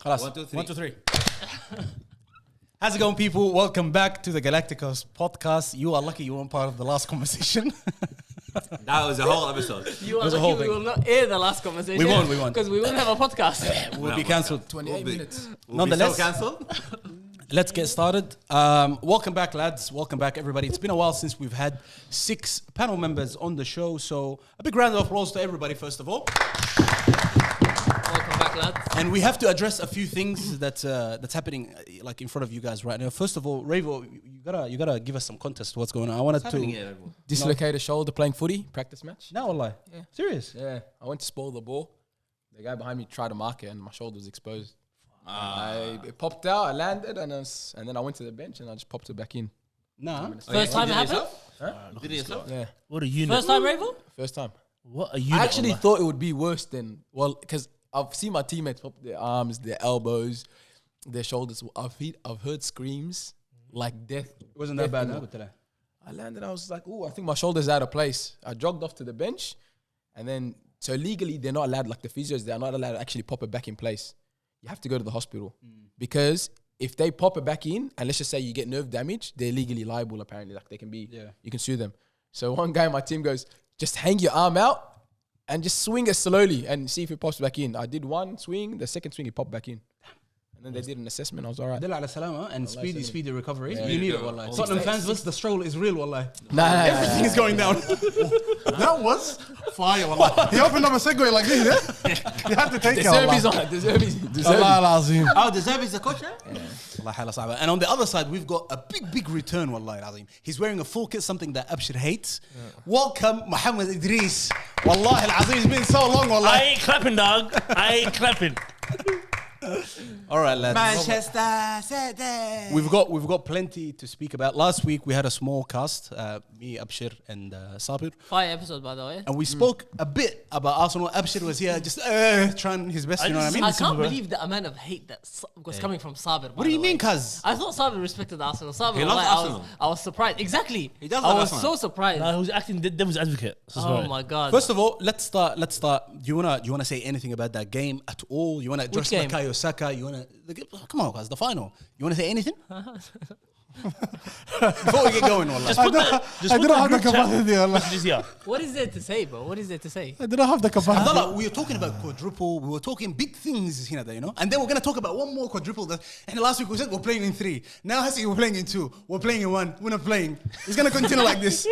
Khalas. 1, 2, 3. 1, 2, 3. How's it going, people? Welcome back to the GalacticOz Podcast. You are lucky you weren't part of the last conversation. That was a whole episode. You are There's a lucky whole we thing. will not air the last conversation. We won't. Because we won't have a podcast. We'll be cancelled. 28 minutes. Nonetheless, cancelled. let's get started. Welcome back, lads. Welcome back, everybody. It's been a while since we've had 6 panel members on the show. So a big round of applause to everybody, first of all. Welcome back, lads. And we have to address a few things that's happening like in front of you guys right now. First of all, Ravo, you gotta give us some context to what's going on. I wanted to Dislocated shoulder playing footy, practice match. No, wallahi. Yeah. Serious? Yeah, I went to spoil the ball. The guy behind me tried to mark it and my shoulder was exposed. It popped out, I landed, and then I went to the bench and I just popped it back in. Nah. First time it happened? Did it yourself? Yeah, What a unit. First time, Ravel? first time. What a unit. I actually thought it would be worse than, because I've seen my teammates pop their arms, their elbows, their shoulders. I've heard screams like death. It wasn't that bad, Death. huh? I landed, I was like, oh, I think my shoulder's out of place. I jogged off to the bench, and then, so legally, they're not allowed, like the physios, they're not allowed to actually pop it back in place. You have to go to the hospital. Because if they pop it back in, and let's just say you get nerve damage, they're legally liable, apparently. Like, they can be, you can sue them. So one guy in my team goes, just hang your arm out and just swing it slowly and see if it pops back in. I did one swing, the second swing, it popped back in. And then they did an assessment. I was all right. Dilla ala salama and speedy recovery. Yeah. You need it, wallahi. Tottenham fans, the stroll is real, wallahi. Nah, Everything is going down. That was fire, wallah. He opened up a segue like this, yeah? You have to take it, Deserby's wallah. on it. Deserby's. Allah al-Azim. Oh, the Zerbi is the coach now? Wallahi, hala sa'aba. And on the other side, we've got a big return, wallahi al-Azim. He's wearing a full kit, something that Abshir hates. Welcome, Mohammed Idris. Wallahi al-Azim, it's been so long, I wallahi. ain't clapping, dog. I ain't clapping. All right, lads. Manchester City. We've got plenty to speak about. Last week, we had a small cast, me, Abshir, and Sabir. Fire episode, by the way. And we spoke a bit about Arsenal. Abshir was here just trying his best, you know what I mean? I can't believe the amount of hate that was coming from Sabir. What do you mean, cuz? I thought Sabir respected Arsenal. Sabir, He loves like, Arsenal. I was surprised. Exactly. He does I love was Arsenal. so surprised. Nah, who's acting devil's advocate. Oh my god. First of all, let's start. Do you wanna say anything about that game at all? You wanna address game? Bukayo Saka? You wanna come on, guys, the final. You wanna say anything? Before we get going, wallah. Just I put don't the have the group chat capacity, wallah. messages here. What is there to say, bro? What is there to say? I don't have the capacity. Abdullah, we were talking about quadruple. We were talking big things, you know. And then we're gonna talk about one more quadruple. And last week we said we're playing in 3. Now Hassi, we're playing in 2. We're playing in 1. We're not playing. It's gonna continue like this.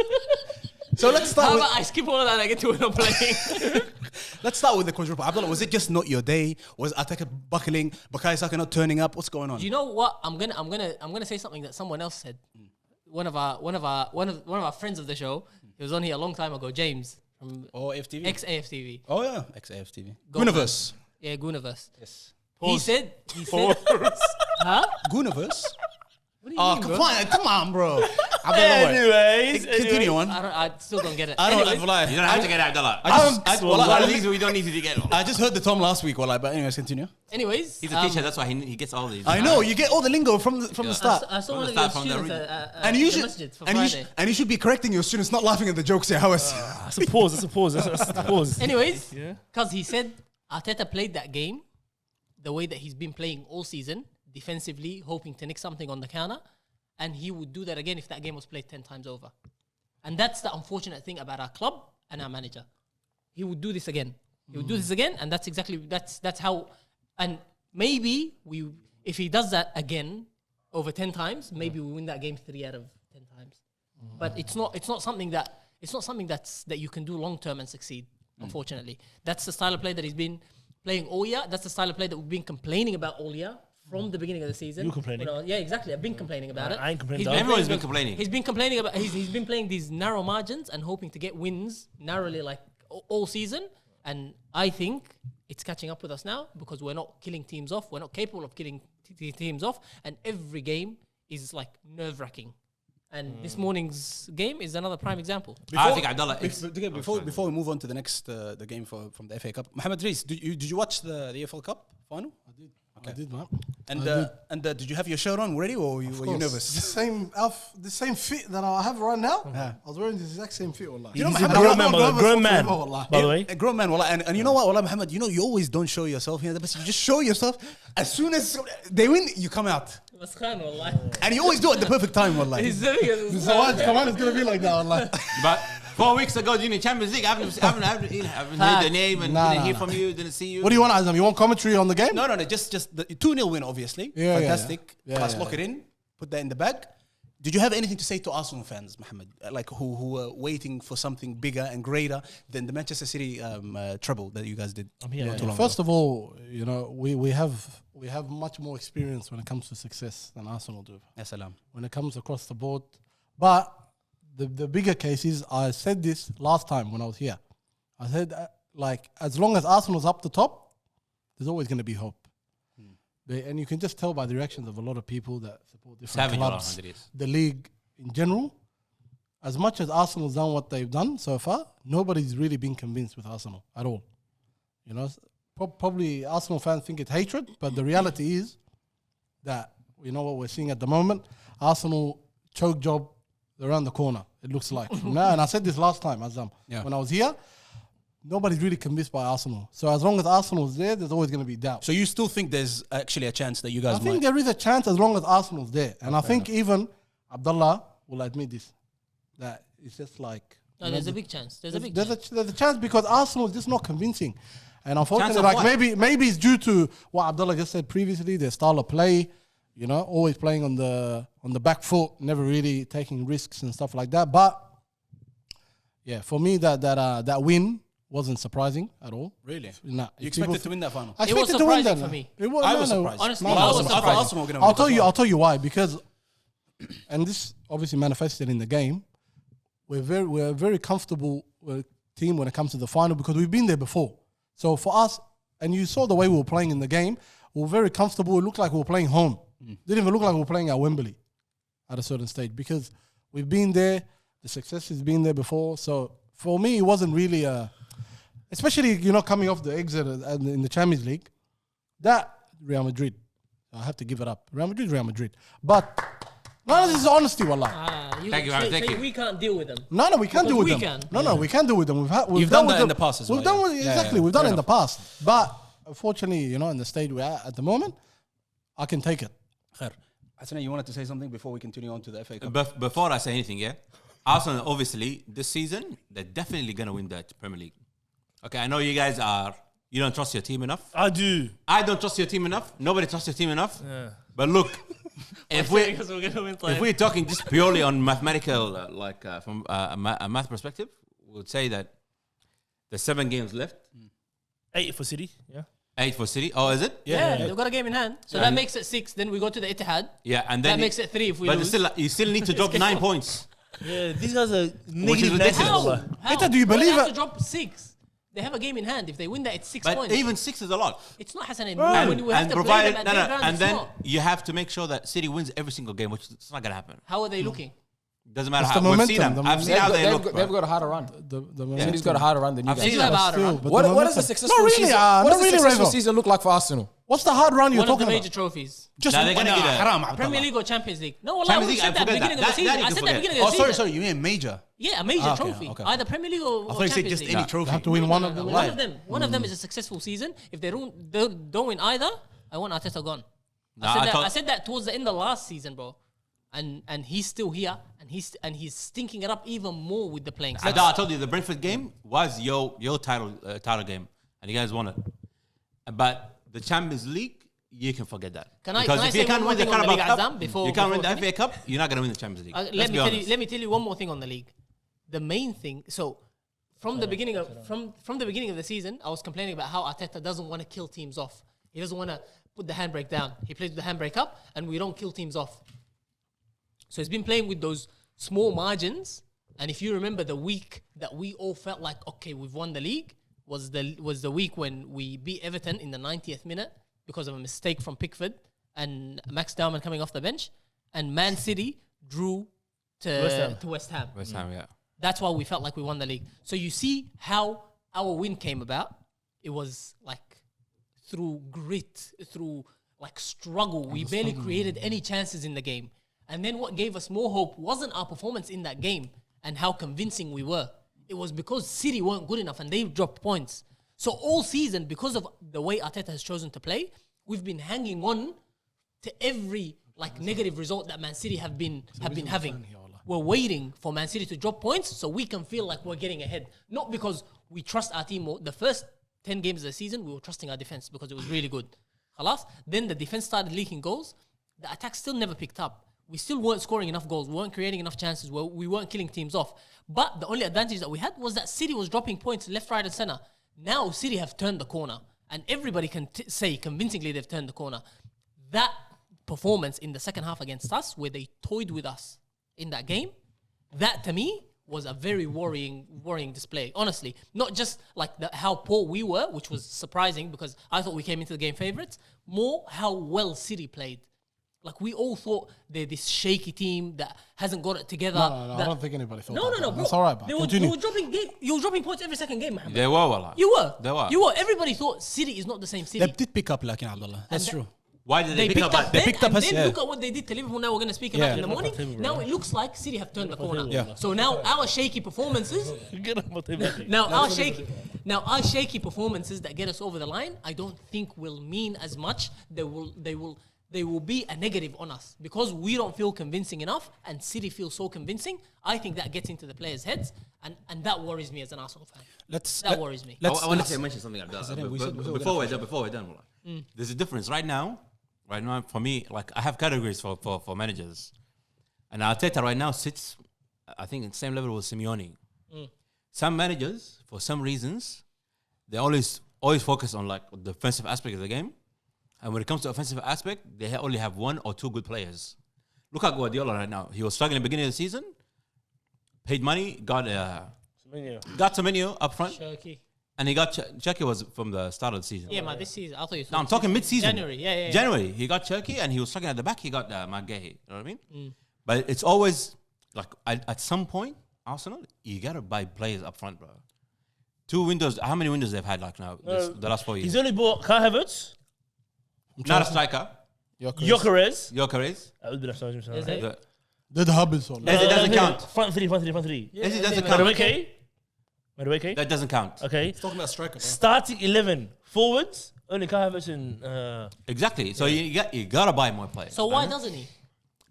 So let's start How with. about I skip all of that and I get to it not playing? Let's start with the quadruple. Abdullah, was it just not your day? Was Arteta buckling? Bukayo Saka not turning up? What's going on? You know what? I'm gonna say something that someone else said. One of our friends of the show. He was on here a long time ago. James from FTV. ex-AFTV. Oh yeah, ex-AFTV. Go Gooniverse. Yeah, Gooniverse. Yes. He said, huh? Gooniverse. What do you Oh, mean, bro? come on, bro. Abdullah, Anyways, continue on. I still don't get it. I don't Anyways, lie. You don't have to get Abdullah. I One of these we don't need to get. I just heard the Tom last week, but anyways, continue. anyways, He's a teacher, that's why he gets all these. I know, you get all the lingo from the start. I saw From one the of your start, from the students reading. And you the should masjid for Friday. and you should be correcting your students, not laughing at the jokes. Yeah, how is? That's a pause. That's a pause. Anyways, Yeah. because he said Arteta played that game the way that he's been playing all season, defensively, hoping to nick something on the counter, and he would do that again if that game was played 10 times over. And that's the unfortunate thing about our club and our manager. He would do this again. He would do this again, and that's how. And maybe if he does that again over 10 times, maybe we win that game 3 out of 10 times. But it's not something that you can do long term and succeed. Unfortunately, that's the style of play that he's been playing all year. That's the style of play that we've been complaining about all year from the beginning of the season. You complaining? Yeah, exactly. I've been complaining about it. I ain't complaining. Everyone's been complaining. He's been complaining about. He's been playing these narrow margins and hoping to get wins narrowly, like all season. And I think it's catching up with us now because we're not killing teams off. We're not capable of killing teams off, and every game is like nerve-wracking. And this morning's game is another prime example. I think Abdullah. Before we move on to the next the game from the FA Cup, Mohammed Rees, did you watch the EFL Cup final? I did. I did, man. And did you have your shirt on ready, or were you The nervous? same fit that I have right now. Yeah. I was wearing the exact same fit. Wallah. You know, He's a Muhammad, grown man, Wallah. by the way. A grown man, wallah. And you know what, wallah, Muhammad, you know, you always don't show yourself here, but you just show yourself. As soon as they win, you come out. مسخان والله. And you always do it at the perfect time, wallah. He's doing it. So come on, it's gonna be like that. Wallah. But 4 weeks ago during the Champions League, I haven't heard the name and didn't hear from you, didn't see you. What do you want, Azam? You want commentary on the game? No, just the 2-0 win, obviously. Yeah, Fantastic. yeah. Let's lock it in, put that in the bag. Did you have anything to say to Arsenal fans, Mohammed? Like who were waiting for something bigger and greater than the Manchester City treble that you guys did? I'm here. not too long First ago? of all, you know, we have much more experience when it comes to success than Arsenal do. Ya salam. When it comes across the board. But the bigger case is, I said this last time when I was here. I said, like, as long as Arsenal's up the top, there's always going to be hope. And you can just tell by the reactions of a lot of people that support different Savage, clubs, 100 years. the league in general. As much as Arsenal's done what they've done so far, nobody's really been convinced with Arsenal at all. You know, probably Arsenal fans think it's hatred, but the reality is that, you know what we're seeing at the moment, Arsenal choke job around the corner, it looks like. Now, and I said this last time, Azam, when I was here, nobody's really convinced by Arsenal. So as long as Arsenal's there, there's always going to be doubt. So you still think there's actually a chance that you guys I think might? there is a chance as long as Arsenal's there. And I think even Abdullah will admit this, that it's just like... No, there's a big chance. There's a big There's chance. there's a chance because Arsenal is just not convincing. And unfortunately, of like what? maybe it's due to what Abdullah just said previously, their style of play, you know, always playing on the back foot, never really taking risks and stuff like that. But yeah, for me that win wasn't surprising at all. Really? Nah, You expected to win that final? I It was expected to win surprising that. for me. It was, I was surprised. Honestly, No, I I was was I thought surprised. Arsenal were going to win. I'll tell you why, because and this obviously manifested in the game. We're a very comfortable team when it comes to the final because we've been there before. So for us, and you saw the way we were playing in the game, we were very comfortable. It looked like we were playing home. Didn't even look like we were playing at Wembley at a certain stage because we've been there. The success has been there before. So for me, it wasn't really especially, you know, coming off the exit in the Champions League, that Real Madrid, I have to give it up. Real Madrid. But no, this is honesty, wallah. Thank you, Aaron, thank you. We can't deal with them. No, we can't Because do with we them. can. No, we can't do with them. We've You've done with that them. in the past as We've well, done yeah. exactly. We've done it in the past. But unfortunately, you know, in the stage we're at the moment, I can take it. Khair. Hassan, you wanted to say something before we continue on to the FA Cup? Before I say anything, yeah, Arsenal obviously this season they're definitely gonna win the Premier League. Okay, I know you guys you don't trust your team enough. I do. I don't trust your team enough. Nobody trusts your team enough. Yeah. But look, if we're gonna win, if we're talking just purely on mathematical, from a math perspective, we would say that there's 7 games left. 8 for City. Yeah. 8 for City. Oh, is it? Yeah, they've got a game in hand. So that makes it 6. Then we go to the Etihad. Yeah, and then That makes it 3 if we but lose. you still need to drop 9 points. Yeah, these guys are is negative ridiculous. 90. How? wallah. How? Etta, do you Well, believe they have it? to drop 6. They have a game in hand. If they win that, it's 6 But points. even 6 is a lot. It's not Hassan. Right. When we have And to play provided, them at their ground, and it's then not. you have to make sure that City wins every single game, which is not gonna happen. How are they looking? Doesn't matter It's how the we've seen them. momentum, the I've seen how they look. They've bro. got a harder run. The City's got a harder run than you I've guys. seen They do have a harder run. But What does a momentum- successful Not really, season? not What does a really, successful Revo. season look like for Arsenal? What's the hard run you're One of the talking major about? trophies. Just Now they're gonna get a Haram, Premier Abdullah. League or Champions League? No, well, Champions I League, said I that forget beginning that. of the season. That you I can said that forget. beginning of Oh, the sorry, season. you mean major? Yeah, a major Okay, trophy. okay. Either Premier League or I thought you said Champions just League. any trophy. You have to win one of them. One of them. One of them is a successful season. If they don't win either, I want Arteta gone. I said that towards the end of last season, bro. And he's still here, and he's stinking it up even more with the playing. I told you the Brentford game was your title game, and you guys won it. But the Champions League, you can forget that. Can I Because if say you can't one more win the thing on the Carabao league, Cup, Azam, before- you can't win before the FA Cup, you're not gonna win the Champions League. Let me tell you one more thing on the league. The main thing. So from the beginning of the season, I was complaining about how Arteta doesn't want to kill teams off. He doesn't want to put the handbrake down. He plays with the handbrake up, and we don't kill teams off. So he's been playing with those small margins. And if you remember, the week that we all felt like, okay, we've won the league, was the week when we beat Everton in the 90th minute because of a mistake from Pickford and Max Darman coming off the bench, and Man City drew to West Ham. West Ham, yeah. That's why we felt like we won the league. So you see how our win came about. It was like through grit, through struggle. We barely created any chances in the game. And then what gave us more hope wasn't our performance in that game and how convincing we were. It was because City weren't good enough and they dropped points. So all season, because of the way Arteta has chosen to play, we've been hanging on to every negative result that Man City have been having. We're waiting for Man City to drop points so we can feel like we're getting ahead. Not because we trust our team more. The first 10 games of the season, we were trusting our defense because it was really good. Khalas. Then the defense started leaking goals. The attack still never picked up. We still weren't scoring enough goals. We weren't creating enough chances. We weren't killing teams off. But the only advantage that we had was that City was dropping points left, right, and center. Now City have turned the corner. And everybody can say convincingly they've turned the corner. That performance in the second half against us, where they toyed with us in that game, that to me was a very worrying display. Honestly, not just how poor we were, which was surprising because I thought we came into the game favourites, more how well City played. We all thought they're this shaky team that hasn't got it together. No, I don't think anybody thought that. No, bro. That's all right, You were dropping points every second game, Mohammed. They were, wallah. You were. They were. You were. Everybody thought City is not the same City. They did pick up, like Abdullah. That's true. Why did they pick up? They picked up us, then yeah. look at what they did to Liverpool. Now we're going to speak about it in the morning. Now it looks like City have turned the corner. Yeah. So now our shaky performances. Get up with him. Now our shaky performances that get us over the line, I don't think will mean as much. They will be a negative on us because we don't feel convincing enough, and City feels so convincing. I think that gets into the players' heads, and that worries me as an Arsenal fan. That worries me. I want to mention something like that. Before we're done, wallah. There's a difference right now. Right now, for me, I have categories for managers, and Arteta right now sits, I think, at the same level with Simeone. Some managers, for some reasons, they always focus on the defensive aspect of the game, and when it comes to offensive aspect, they only have one or two good players. Look at Guardiola right now. He was struggling at the beginning of the season, paid money, got Semenyo up front. Turkey. And he got Cherky was from the start of the season. Yeah, man, this season. I thought you. No, I'm talking mid-season. January, yeah. January, he got Cherky and he was struggling at the back. He got Magalhães. You know what I mean? But it's always at some point, Arsenal, you gotta buy players up front, bro. 2 windows. How many windows they've had now? The last 4 years. He's only bought Kai Havertz, Not a striker. Gyökeres. Gyökeres. They're the Hubbins on. It doesn't count. Front three. It doesn't count. Madueke. That doesn't count. Okay. Talking about striker, bro. Starting 11 forwards. Only Kai Havertz and Exactly. So you gotta buy more players. So why doesn't he?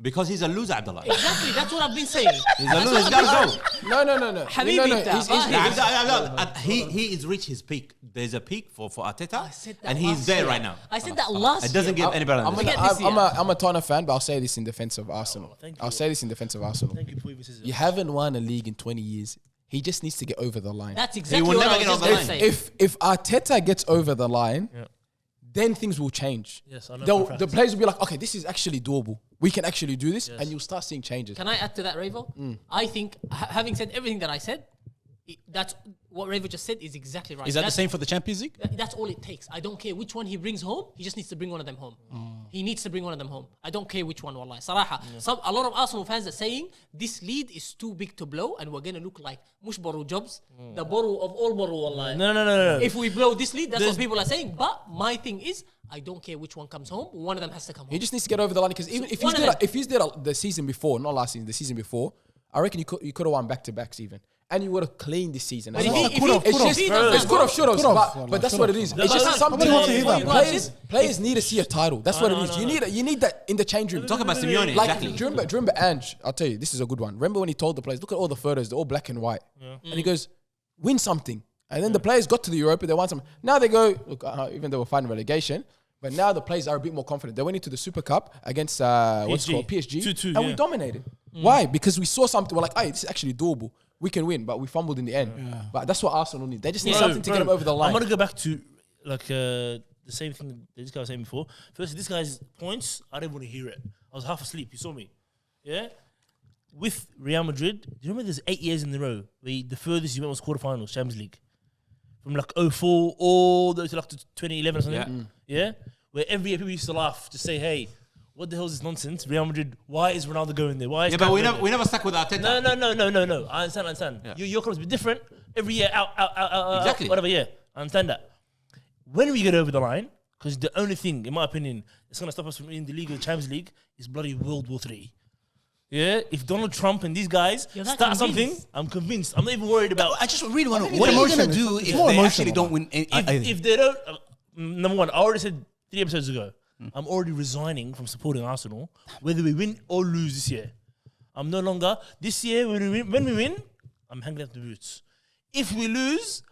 Because he's a loser, Abdullah. Exactly. That's what I've been saying. He's a loser. He's gotta go. No. Habibi, He is reached his peak. There's a peak for Arteta, I said that and he's last there year. right now. I said that last It doesn't year. give anybody. I'm a Tottenham fan, but I'll say this in defense of Arsenal. thank you. I'll say this in defense of Arsenal. thank you for your decision. You haven't won a league in 20 years. He just needs to get over the line. That's exactly will what never I was get just over the going to line. say. If Arteta gets over the line, Yeah. then things will change. Yes, I know. The players will be like, okay, this is actually doable. We can actually do this, and you'll start seeing changes. Can I add to that, Ravo? I think, having said everything that I said, that's what Ravo just said is exactly right. Is that the That's- same for the Champions League? That's all it takes. I don't care which one he brings home. He just needs to bring one of them home. He needs to bring one of them home. I don't care which one, wallahi. Saraha. A lot of Arsenal fans are saying this lead is too big to blow and we're going to look like mush boru jobs. The boru of all boru, wallahi. No. If we blow this lead, that's what people are saying. But my thing is, I don't care which one comes home. One of them has to come home. He just needs to get over the line because even if one of he's there the season before, not last season, the season before, I reckon you could have won back-to-backs even. And you would have cleaned this season. But as if well. he- if he- It's just, if he does it's that, could have, should have, Could've. but that's what it is. It's just but- something. Nobody wants to hear that, bro. Players need to see a title. That's what it is. You need that in the change room. Talk about Simeone. Like, Exactly. do you remember Ange? I'll tell you, this is a good one. Remember when he told the players, look at all the photos, they're all black and white. And he goes, win something. And then the players got to the Europa, they won something. Now they go, look, even though we're fighting relegation, but now the players are a bit more confident. They went into the Super Cup against what's it called PSG, 2-2, and we yeah. dominated. Why? Because we saw something. We're like, hey, this is actually doable. We can win, but we fumbled in the end. But that's what Arsenal need. They just need something to get them over the line. I'm gonna go back to the same thing that this guy was saying before. First, this guy's points, I didn't want to hear it. I was half asleep. You saw me, yeah. With Real Madrid, do you remember there's 8 years in a row where the furthest you went was quarterfinals, Champions League, from 04 all the way to 2011 or something. Yeah, where every year people used to laugh, just say, "Hey, what the hell is this nonsense? Real Madrid, why is Ronaldo going there? Why is Yeah, but we Mbappe never stuck with Arteta. No. I understand. Yeah. Your club's be different every year. Out. Exactly. Whatever. Yeah, I understand that. When we get over the line, Because the only thing, in my opinion, that's gonna stop us from winning the league or the Champions League is bloody World War III. Yeah, if Donald Trump and these guys start something, I'm convinced. I'm not even worried about. I just really want to. What are you going to do if they actually don't win? If they don't, number one, I already said 3 episodes ago, I'm already resigning from supporting Arsenal, whether we win or lose this year. I'm no longer this year. When we win, I'm hanging up the boots. If we lose,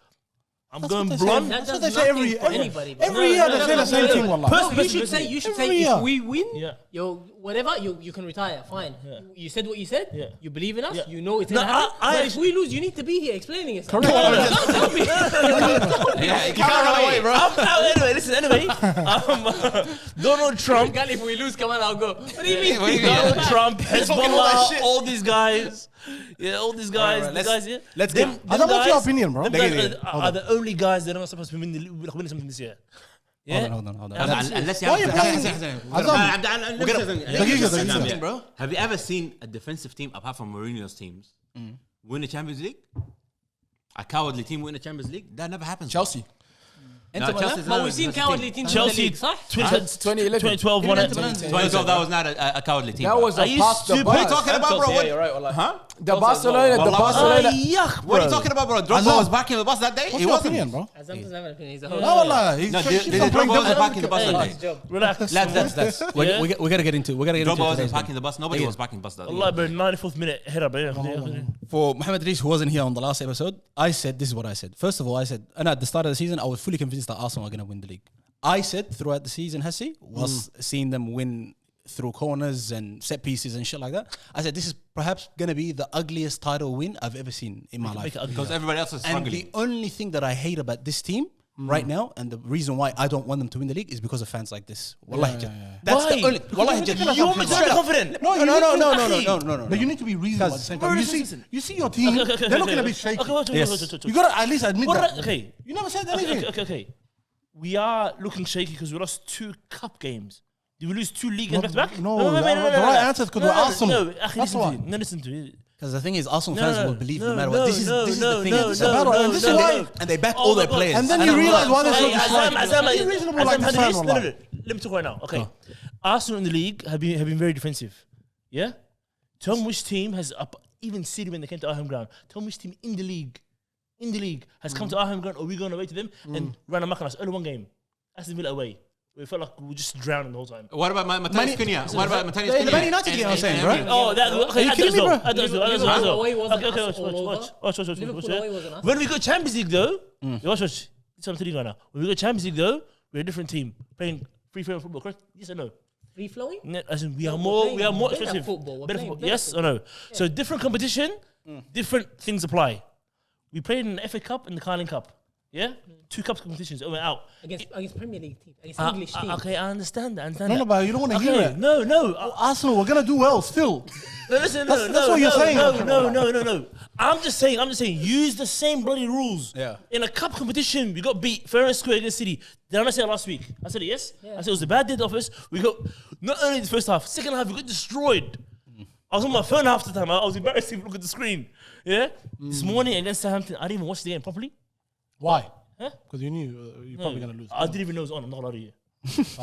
I'm going blonde. That's what they say every year. Anybody. Every year they say the same thing. Wallah. No, you should say year. if we win, Yeah. whatever, you can retire. Fine. Yeah. You said what you said. Yeah. You believe in us. Yeah. You know it's No, gonna happen. I But if we lose, you need to be here explaining it. Correct. Don't tell me. Yeah, you can't run away, bro. Anyway, listen. Donald Trump, Girl, if we lose, come on, I'll go. What do you mean? Donald Trump, all that Hezbollah, shit. all these guys. Yeah, all these guys. Alright, the let's- guys, yeah. let's Them- get- them Adam, what's your guys- opinion, bro? them Get guys it. are the only guys that are not supposed to win something this year. Yeah. Hold on. Unless you Why are you have playing? bro. Have you ever seen a defensive team apart from Mourinho's teams win the Champions League? A cowardly team win the Champions League? That never happens. Chelsea. No, Chelsea's But not we've seen a defensive cowardly team. teams in the Chelsea, league, صح? 2012 won it. 2012, that was not a cowardly team. That bro. was Are a you past the stupid? What are you bar. talking about, bro? Yeah, What- you're right. Wallah. Huh? The Barcelona. Yuck, What are you bro. talking about, bro? Drogba Azam. was backing the bus that day? What's He your wasn't. opinion, bro? Azam doesn't have an opinion. He's a No, host. wallah. No, Keeps Drogba on playing wasn't devil. backing the bus Hey, that day. Relax. Lads, Yeah. we gotta get into. We gotta get into. Drogba wasn't today's backing game. the bus. Nobody was backing the bus that Allah, day. bro, 94th minute, head up, yeah. For Mohamed Rees, who wasn't here on the last episode, I said this is what I said. First of all, I said, and at the start of the season, I was fully convinced that Arsenal are going to win the league. I said throughout the season, Hassi, was seeing them win through corners and set pieces and shit like that. I said, this is perhaps going to be the ugliest title win I've ever seen in my life. Because everybody else is And struggling. the only thing that I hate about this team right now, and the reason why I don't want them to win the league, is because of fans like this. Wallahi, That's Why? the only. Wallahi, You want me to be confident? No. But you need to be reasonable at the same time. You see your team, Okay, they're not going to be shaky. Okay, You got to at least admit that. Okay. You never said anything. Okay. We are looking shaky because we lost 2 cup games. Did we lose 2 league games back to back? No, the right answer is because we're Arsenal. No, That's why. listen to me. Because the thing is, Arsenal No, fans no, will believe no, no matter no, what. This is no, the no, thing. no, It's no, a battle, no, and this no, is why, no. and they back Oh all my their God. players. And then And you I'm realize why they're so Hey, distracted. Azam, Be reasonable like this fan, wallah. let me talk right now. Okay. Arsenal in the league have been very defensive. Yeah? Tell me which team has even City when they came to our home ground. Tell me which team in the league has come to our home ground or we gone away to them and ran amok on us. Only one game. Aston Villa away. We felt like we were just drowning the whole time. What about Matthijs Cunha? What about Matthijs The Cunha? Man United game, I'm saying, bro. Oh, that okay. Are you kidding me, bro? Liverpool away wasn't Okay, us all over. watch. Liverpool away wasn't us. When we go Champions League, though, watch. This is what I'm telling you right now. When we go Champions League, though, we're a different team playing free-flowing football. Correct? Yes or no? Free flowing? No, as in we are we're more playing better expensive. football. We're Better playing football. better Yes or no? So different competition, different things apply. We played in the FA Cup and the Carling Cup. Yeah, 2 cup competitions. We're out. Against Premier League team, against English team. Okay, I understand that. No, but you don't want to hear it. No. Arsenal, we're going to do well still. No, listen, That's what you're saying. No. I'm just saying, use the same bloody rules. Yeah. In a cup competition, we got beat fair and square against City. Did I not say it last week? I said it, yes? Yeah. I said it was a bad day at the office. We got, not only the first half, second half, we got destroyed. I was on my phone half the time. I was embarrassed to look at the screen. Yeah? This morning against Southampton, I didn't even watch the game properly. Why? Huh? Because you knew you're probably going to lose. I didn't even know it was on. I'm not gonna lie to you. That's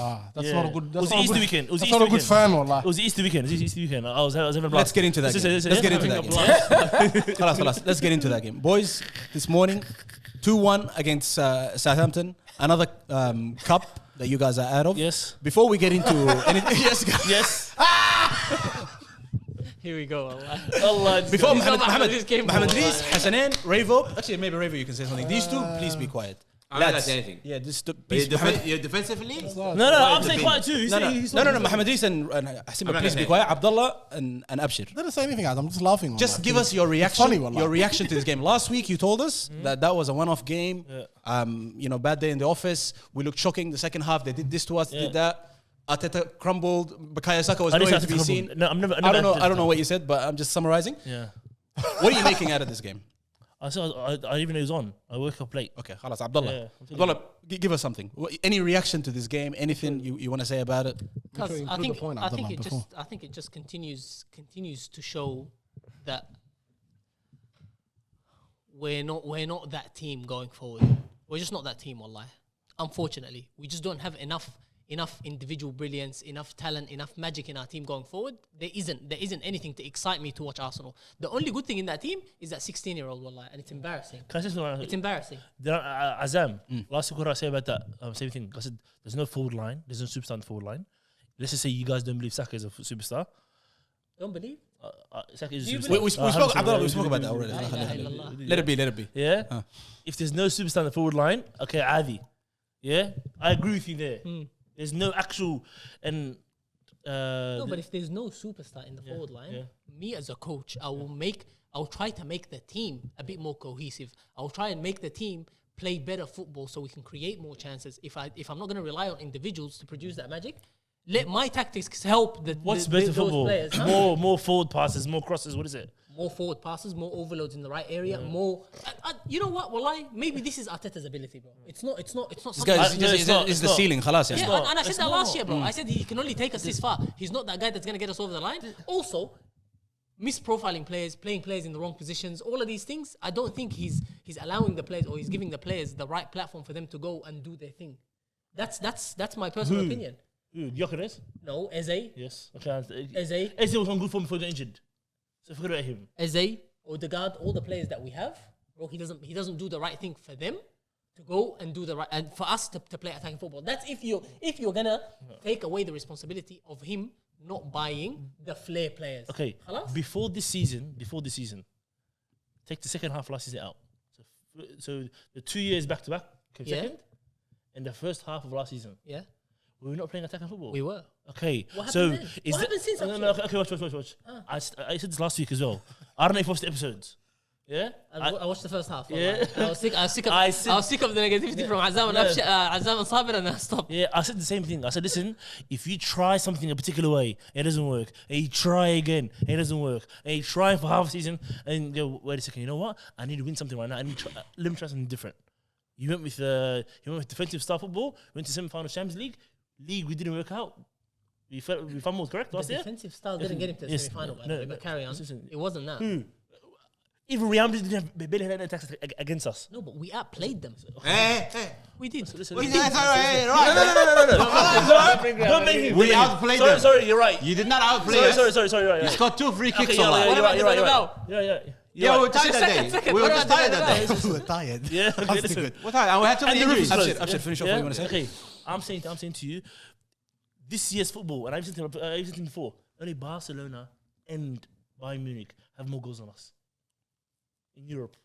Yeah. not a good. It That's was not a Easter good, weekend. It was That's Easter not a good weekend. fan, wallah. It was the Easter weekend. I was having a blast. Let's get into that game. Let's get into that game. Khalas. Let's get into that game. Boys, this morning, 2-1 against Southampton. Another cup that you guys are out of. Yes. Before we get into anything, yes, guys. Yes. Here we go. Allah. Before These are Mohamed this game, Mohamed bro. Rees, Hassanin, Ravo. Actually, maybe Ravo, you can say something. These two, please be quiet. I'm not gonna say anything. Yeah, just You're defensively? No, I'm saying quiet too. No. Mohamed Rees and Hassan, not please gonna be say. quiet. Abdullah and Abshir. They didn't say anything, Adam. I'm just laughing. Just wallah. give us your reaction. funny, wallah. Your reaction to this game. Last week you told us that was a one-off game. Bad day in the office. We looked shocking. The second half they did this to us, did that. Arteta crumbled. Bukayo Saka was nowhere to be seen. No, I'm never. I don't know what you said, but I'm just summarizing. Yeah. What are you making out of this game? I didn't even know it was on. I woke up late. Okay, khalas, Abdullah. Yeah, Abdullah, give us something. Any reaction to this game? Anything you want to say about it? Make sure you include the point, Abdullah, before. I think it just continues to show that we're not that team going forward. We're just not that team, wallahi. unfortunately. We just don't have enough individual brilliance, enough talent, enough magic in our team going forward. There isn't anything to excite me to watch Arsenal. The only good thing in that team is that 16-year-old, wallah, and it's embarrassing. Can I say something? It's embarrassing. Azam, last week what did I say about that? Same thing. I said there's no forward line. There's no superstar in the forward line. Let's just say you guys don't believe Saka is a superstar. Don't believe? Saka is a You superstar. believe- We spoke. I thought we spoke about that La already. ilaha illallah. Let it be. Yeah. If there's no superstar in the forward line, okay, Adi. Yeah, I agree with you there. There's no actual and. No, but if there's no superstar in the forward line, me as a coach, I'll try to make the team a bit more cohesive. I'll try and make the team play better football so we can create more chances. If I'm not going to rely on individuals to produce that magic, let my tactics help What's the better those football? players. More forward passes, more crosses. What is it? More forward passes, more overloads in the right area, more. You know what? Wallahi, maybe this is Arteta's ability, bro. It's not. This Something. guy No, it's not, is it's the not. ceiling. Khalas, yeah. Yeah, and I said It's that last not. year, bro. I said he can only take us this far. He's not that guy that's going to get us over the line. Also, misprofiling players, playing players in the wrong positions, all of these things, I don't think he's allowing the players or he's giving the players the right platform for them to go and do their thing. That's my personal opinion. Gyökeres? No, Eze, Yes. Okay. Eze, Eze was on good form before he got injured. So forget about him. Eze, Odegaard, all the players that we have, bro, he doesn't do the right thing for them to go and do the right, and for us to play attacking football. That's if you're gonna take away the responsibility of him not buying the flair players. Okay. Khalas? Before this season, take the second half of last season out. So the 2 years back to back, Yeah. second, and the first half of last season, Yeah, we were not playing attacking football. we were. Okay. What so happened then? is What that- happened since, No, okay, watch. I said this last week as well. I don't know if you watched the episodes. Yeah. I watched the first half. Yeah. I was sick. I was sick I of the negativity from Azam and Azam and Sabir, and I stopped. Yeah, I said the same thing. I said, listen, if you try something a particular way, it doesn't work, and you try again, it doesn't work, and you try for half a season, and you go, wait a second, you know what? I need to win something right now. Let me try something different. You went with defensive style football, went to semi-final Champions League. We didn't work out. We fumbled, correct? The Last year? defensive style didn't get him to the Yes, semi-final, by no, the way, but carry on. listen. It wasn't that. Even Real Madrid didn't have barely had any attacks against us. No, but we outplayed them. Hey. We did. Listen, Well, listen. that's all right. Don't make him. We outplayed them. Sorry, you're right. You did not outplay us. Sorry, right. You scored 2 free kicks Okay, on that. you're right. about the Yeah. Yeah, we were tired that day. We were just tired that day. We were tired. Yeah, okay, That's listen. good. We're tired. And we had too many And the roof injuries. is closed. Abshir, finish off what you want to say. Okay, I'm saying to you, this year's football, and I've said it before, only Barcelona and Bayern Munich have more goals than us in Europe.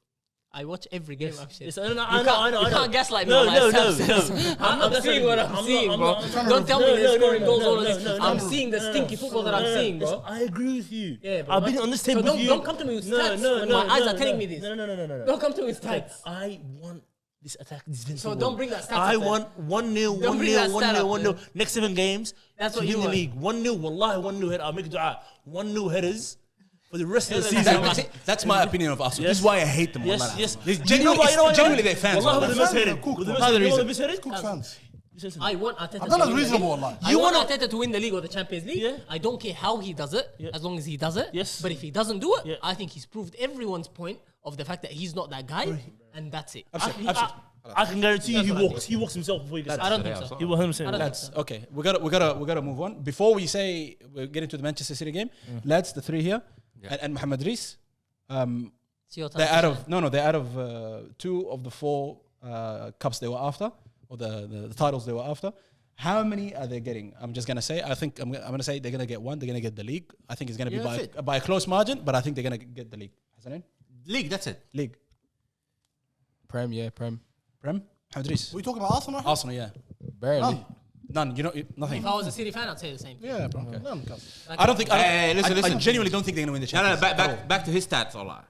I watch every game. Actually. Yes, I know. You can't gaslight me. No, like no. Sam says. I'm seeing what I'm seeing, bro. Don't tell me they're scoring goals all of this. I'm seeing the stinky football that I'm seeing, bro. I agree with you. Yeah, bro. I've been on this table So with you. don't come to me with stats when my eyes are telling me this. No. Don't come to me with stats. I want this attack, this defensive So football. don't bring that stat I up then. want 1-0, Don't bring that stat up 1-0. then. Next 7 games, That's to what you win the want. league. 1-0, wallahi, 1-0 header. I'll make it dua. 1-0 headers for the rest of the Yeah, season. That's my opinion of Arsenal. Yes. This is why I hate them. Yes, wallah. yes. It's You know genuinely, what, it's genuinely their fans. Wallahi, wallah. we're the most hated. Cook We're the fans. most Another hated. reason. We're the most hated. Cook fans. Listen. I want Arteta. I to thought that's win the reasonable, league. wallahi. I want Arteta to win the league or the Champions League. Yeah. I don't care how he does it, Yeah. as long as he does it. Yes. But if he doesn't do it, Yeah. I think he's proved everyone's point of the fact that he's not that guy, and that's it. I can guarantee you he walks himself before he gets I don't think so. He will 100%. I don't Lads, think so. Okay, we gotta move on. Before we say we get into the Manchester City game, lads, the 3 here, and Mohamed Rees, It's your time they're to out shine. of they're out of 2 of the 4 cups they were after, or the titles they were after. How many are they getting? I'm just gonna say. I think I'm gonna say they're gonna get 1. They're gonna get the league. I think it's gonna be Yeah, by a close margin, but I think they're gonna get the league. Hassan, League, that's it. league. Prem. Prem. Mohamed Rees. We talking about Arsenal? Arsenal, yeah. Barely. None. You know, nothing. If I was a City fan, I'd say the same thing. Yeah, bro. None, cuz. I don't think. Hey, listen, I listen. genuinely don't think they're gonna win the No, Champions. back to his stats, Allah.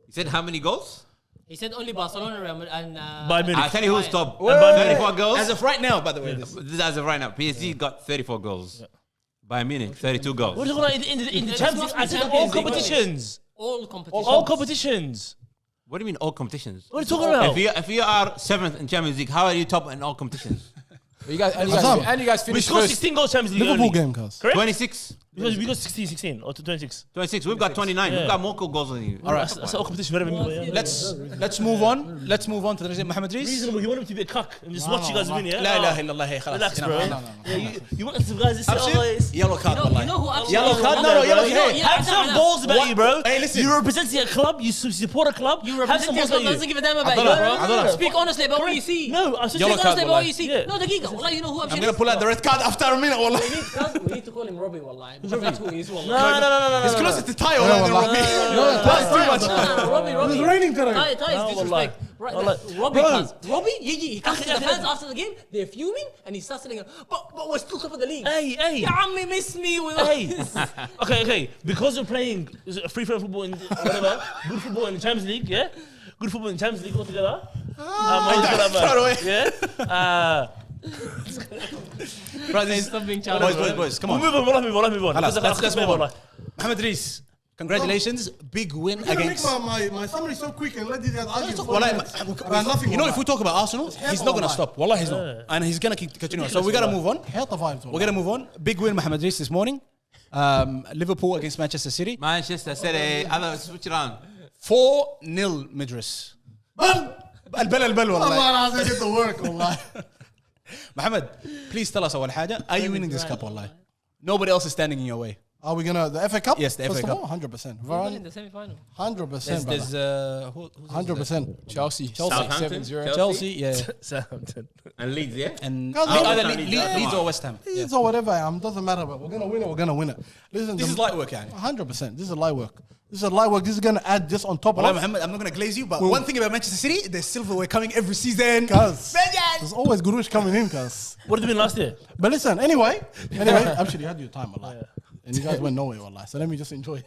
He said how many goals? He said only Barcelona Real Madrid, and Bayern Munich. I'll tell you who's top. Wait. 34 goals. As of right now, by the way. This is as of right now. PSG got 34 goals. Bayern Munich, 32 goals. What are you talking about in the This Champions must League? be I said all Champions League, competitions. all competitions. All competitions. What do you mean all competitions? What are you talking about? If you are 7th in Champions League, how are you top in all competitions? But you guys Azam, finished We scored first. 16 goals Champions League. Liverpool only. game, cuz. Correct? 26. Because we got 16 or 26. 26. We've got 29. Yeah. We've got more goals than you. All right, that's our competition. Better than me. Let's move on. Let's move on to the next Mohamed Rees. Reasonable. You want him to be a cuck and just watch you guys win, yeah? لا إله إلا الله هي خلاص. Relax, Enough, bro. enough. Yeah, you want some guys to say, oh, it's... Yellow card, You والله. know who actually... Yellow card? No, yellow card. Have some balls about you, bro. Hey, listen. You're representing a club. You support a club. You have some represent balls yourself, about doesn't you. give a damn about you, Abdullah, bro. Speak honestly about what you see. No, I said Yellow Speak card, honestly about what wallahi. you see. Yeah. No, دقيقة. والله, you know who I'm actually... gonna pull out the red card after a minute, والله. We need to call him Robbie, wallahi. Because that's who he is, wallahi. No. It's closer to Ty, والله, than Robbie. That's too much. No, Robbie. It's raining today. Ty is No, disrespect. Right, Wallah. Robbie Bro. comes. Robbie, he comes to the fans after the game. They're fuming, and he starts saying, "But we're still top of the league." Hey. Ya ammi, miss me. Hey. Okay. Because we're playing free flowing football in whatever, good football in the Champions League, yeah? Good football in the Champions League altogether. Yeah? Brothers, Stop being childish. boys, come We'll on. move on. Let's move on. Mohamed Rees, congratulations. Big win You're gonna make against... my summary so quick and let these guys argue. for Wallah, 4 minutes. Man, nothing. you know, if we talk about Arsenal, he's not going to stop. Wallah, he's not. And he's going to keep continuing. So we got to move on. Hate the vibes. We're going to move on. Big win, Mohamed Rees, this morning. Liverpool against Manchester City. Manchester City. Other switch around. 4-0 مدرس. البل والله. والله العظيم get the work والله. Mohamed, please tell us أول حاجة. Are you winning this cup والله? Nobody else is standing in your way. Are we gonna the FA Cup? Yes, the First FA of Cup. all, 100%. We're in Varane, the semi-final. 100%. There's 100%. Chelsea. Southampton. 7-0. Chelsea, yeah. Southampton. And Leeds, yeah? And Guys, either yeah. Leeds or West Ham. It's or whatever. Doesn't matter. But we're gonna win it. We're gonna win it. Listen, This is light work, يعني. 100%. This is light work. This is gonna add just on top Wallah, of. Mohammed, I'm not going to glaze you, but one thing about Manchester City, there's silverware coming every season. Cause there's always Gurush coming in, cause. What did they win last year? But listen, anyway, actually, you had your time, wallah. And you guys went nowhere, wallah. So let me just enjoy.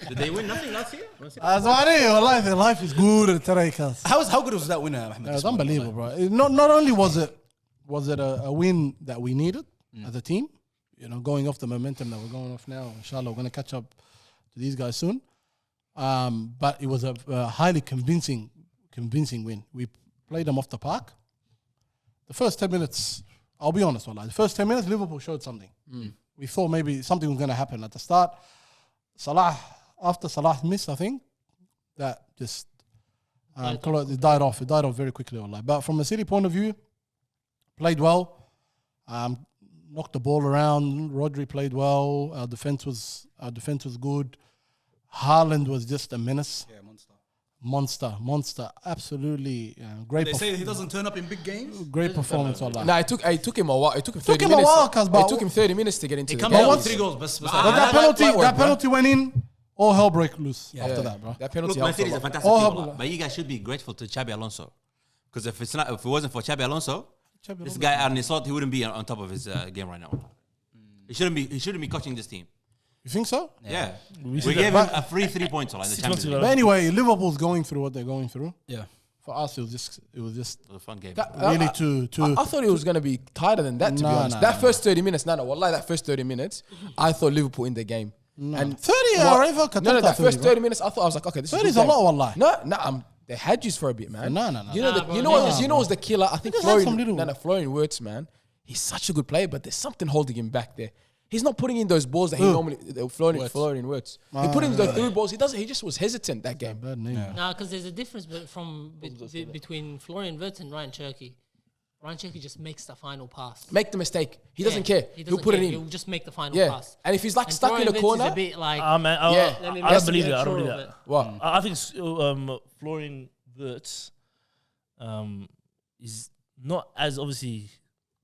Did they win nothing last year? Wallah, their life is good today, cause. How good was that winner, Mohammed? It's unbelievable, bro. Not only was it a win that we needed as a team, going off the momentum that we're going off now. Inshallah, we're gonna catch up to these guys soon. But it was a highly convincing win. We played them off the park. The first 10 minutes, I'll be honest, wallah. The first 10 minutes, Liverpool showed something. We thought maybe something was going to happen at the start. After Salah missed, I think, that just it died off. It died off very quickly, wallah. But from a City point of view, played well. Knocked the ball around. Rodri played well. Our defense was good. Haaland was just a menace. Yeah, Monster. Absolutely great. They say he doesn't turn up in big games. Great performance, wallah. Nah, it took him a while. It took him 30 Took him a minutes. while, cuz, but- It took him 30 minutes to get into the Come game. on, 3 goals. But But that penalty went in. All hell break loose Yeah. after that, bro. That penalty Look, Man helped a City is a lot. fantastic Oh, team, Alhamdulillah. but you guys should be grateful to Xabi Alonso. Because if it wasn't for Xabi Alonso, this guy Arne Slot, he wouldn't be on top of his game right now. He shouldn't be coaching this team. You think so? Yeah. We see gave that. him a free 3 points in the 6 months Champions ago. League. But anyway, Liverpool's going through what they're going through. Yeah. For us, it was just It was a fun game. really to I thought it was going to be tighter than that, to be Nah, honest. nah, That nah. first 30 minutes, wallahi, that first 30 minutes, I thought Liverpool in the game. And 30, what- alright, for No, Qatar, that 30, first bro. 30 minutes, I was like, okay, this 30 is is a a lot, wallahi. No, they had you for a bit, man. No. You know, bro, you nah, know what's the killer? I think Just had some little- Florian Wirtz, man. He's such a good player, but there's something holding him back there. He's not putting in those balls that he normally. Florian Wirtz. He put in those through balls. He just was hesitant that game. Bad name. Nah, because there's a difference between Florian Wirtz and Ryan Cherky. Ryan Cherky just makes the final pass. Make the mistake. He doesn't care. He'll put it in. He'll just make the final Yeah. pass. And if he's like And stuck in Florian a Wirtz corner, is a bit like, Man, Yeah. let me I make don't believe the that. I don't control believe of that. it. what? I think Florian Wirtz is not as obviously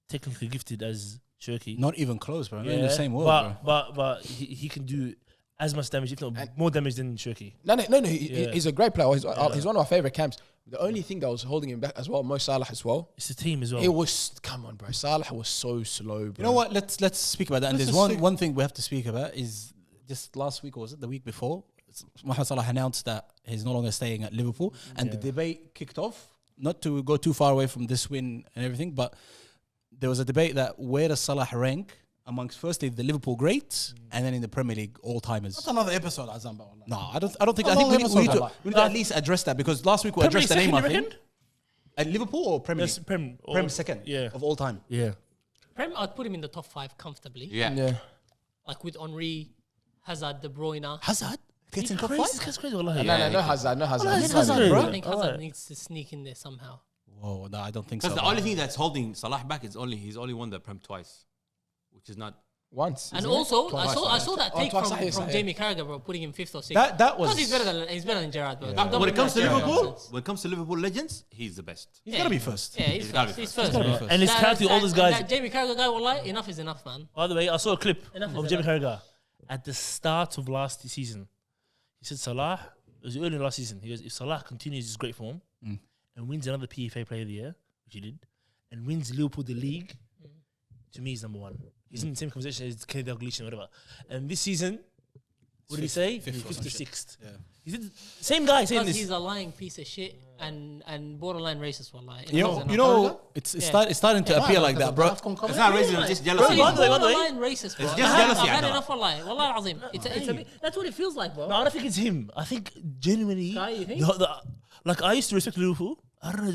technically gifted as Cherky. Not even close, bro. We're in the same world, bro. but he can do as much damage, if not more damage than Cherky. No. He's a great player. He's one of our favorite camps. The only thing that was holding him back as well, Mo Salah as well. It's the team as well. It was come on, bro. Salah was so slow, bro. You know what? Let's speak about that. And Let's there's just one thing we have to speak about is just last week, or was it the week before? Mohamed Salah announced that he's no longer staying at Liverpool, and the debate kicked off. Not to go too far away from this win and everything, but there was a debate that where does Salah rank amongst firstly the Liverpool greats and then in the Premier League all timers. That's another episode, Azam. No, I don't think. A I think long we episode, need to like. at least address that because last week we Premier addressed the League name. I second, you think reckon? at Liverpool or Premier Yes, League. Prem. Prem second, Yeah. of all time. Yeah. Prem, I'd put him in the top 5 comfortably. Yeah. Like with Henry, Hazard, De Bruyne. Hazard gets in top Crazy, five. this guy's crazy. Wallahi. No Hazard. He's He's Hazard, bro. I think Hazard Alright. needs to sneak in there somehow. Whoa, no, I don't think Because so. the only thing that's holding Salah back is he's only won the Prem twice, which is not. once. And isn't also, it? I saw that take twice, from Sahih. Jamie Carragher, bro, putting him 5th or 6th. That was. Because he's better than Gerrard, bro. Don't When it comes to Gerrard Liverpool, nonsense. when it comes to Liverpool legends, he's the best. He's gotta be first. Yeah, he's gotta first. be He's first. first. gotta be bro. first. And it's counting all those guys. That Jamie Carragher guy, wallahi, enough is enough, man. By the way, I saw a clip Enough is of Jamie enough. Carragher at the start of last season. He said Salah, it was early last season. He goes, if Salah continues his great form and wins another PFA Player of the Year, which he did, and wins Liverpool the league, to me he's number one. He's in the same conversation as Kenny Dalglish and whatever. And this season, what did he say? Fifth or 5th some to shit. 6th. Yeah. He said, same guy saying Because this. he's a lying piece of shit and borderline racist, wallahi. You know, it's starting to appear like that, bro. It's not racism, it's just jealousy. By the way, borderline racist, bro. It's just jealousy, I've had Adnan. enough, wallahi. Wallahi al-azim. It's a bit, that's what it feels like, bro. No, I don't think it's him. I think genuinely, Guy, you think? like I used to respect Liverpool. I don't know,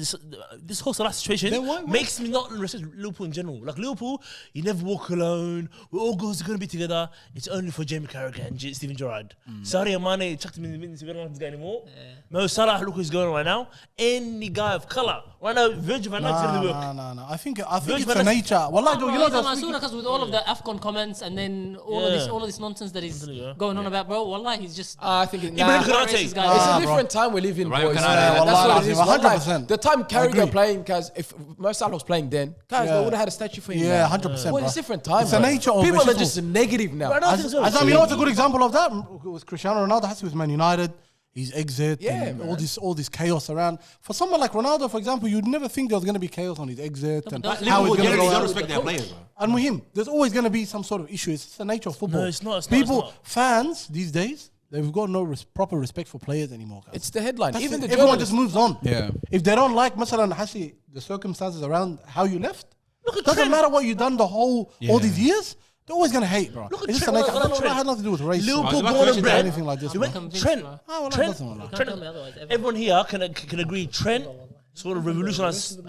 this whole Salah situation Then why- makes me not respect Liverpool in general. Like Liverpool, you never walk alone. We're all going to be together. It's only for Jamie Carragher and Steven Gerrard. Sadio Mane chucked him in the middle. We don't want this guy anymore. Mo Salah, look who's going on right now. Any guy of colour. Right now, Virgil van Dijk's going to work. No. I think Virgil it's van the Dijk- nature. Wallah, you know that. because with all of the AFCON comments and then all of this nonsense that he's Yeah. going on about, bro, wallah, he's just I think it, Ibrahim nah, Konate. racist guy. it's a bro. different time we live in, Right, boys. Konate. That's Wallah, what it is. 100%. The time Carragher agree. playing, guys, if Mo Salah was playing then, guys, Yeah. they would have had a statue for him. Yeah, now. 100%. Well, bro. it's different time. It's the bro. nature of People it. are just negative now. But I don't think so. As you know what's a good example of that was Cristiano Ronaldo. Has to with Man United, his exit, Yeah, and man. all this chaos around. For someone like Ronaldo, for example, you'd never think there was going to be chaos on his exit and but how Liverpool it's going to generally go don't out. respect their players, bro. And with him, there's always going to be some sort of issue. It's the nature of football. No, it's not. People, fans these days, they've got no proper respect for players anymore. Guys. It's the headline. That's Even it. the Everyone journalists. just moves on. Yeah. If they don't like, Masalan Hassi, the circumstances around how you left, doesn't Trent. matter what you've done all these years. They're always gonna hate, bro. Look at It's just the Trent. nature. Look at It Trent. has nothing to do with race. Liverpool I was about born to and mention bred. anything like this. You bro. went convinced, Trent. bro. Ah, well, that Trent. doesn't matter. Can't tell me otherwise, ever. Everyone here can agree. Trent sort of revolutionized.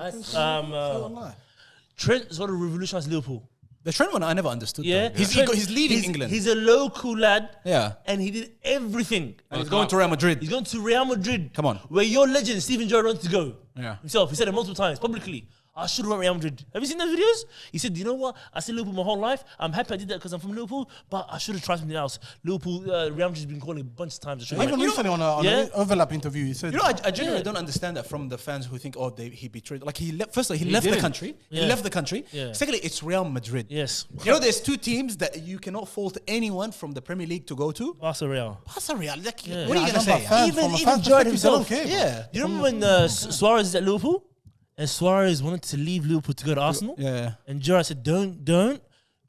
Trent sort of revolutionized Liverpool. The Trent one I never understood. Yeah, though. He's leading England. He's a local lad. Yeah. and he did everything. And he's going to Real Madrid. He's going to Real Madrid. Come on. Where your legend Steven Gerrard wanted to go. Yeah. Himself. He said it multiple times publicly. I should have went Real Madrid. Have you seen those videos? He said, you know what? I said Liverpool my whole life. I'm happy I did that because I'm from Liverpool, but I should have tried something else. Liverpool, Real Madrid's been calling a bunch of times. I should have Even went. recently on Yeah. an overlap interview, he said, You know, I genuinely don't understand that from the fans who think, he betrayed. Like firstly, he left the didn't. country. Yeah. He left the country. Yeah. Secondly, it's Real Madrid. Yes. You know, there's two teams that you cannot fault anyone from the Premier League to go to. Barca Real. Barca Real. Like, Yeah. what are you I gonna know, say? but fans, Even from a Gerrard fan's perspective, they himself. don't care. Yeah. You remember when Suarez is at Liverpool? And Suarez wanted to leave Liverpool to go to Arsenal? Yeah. And Gerrard said, don't.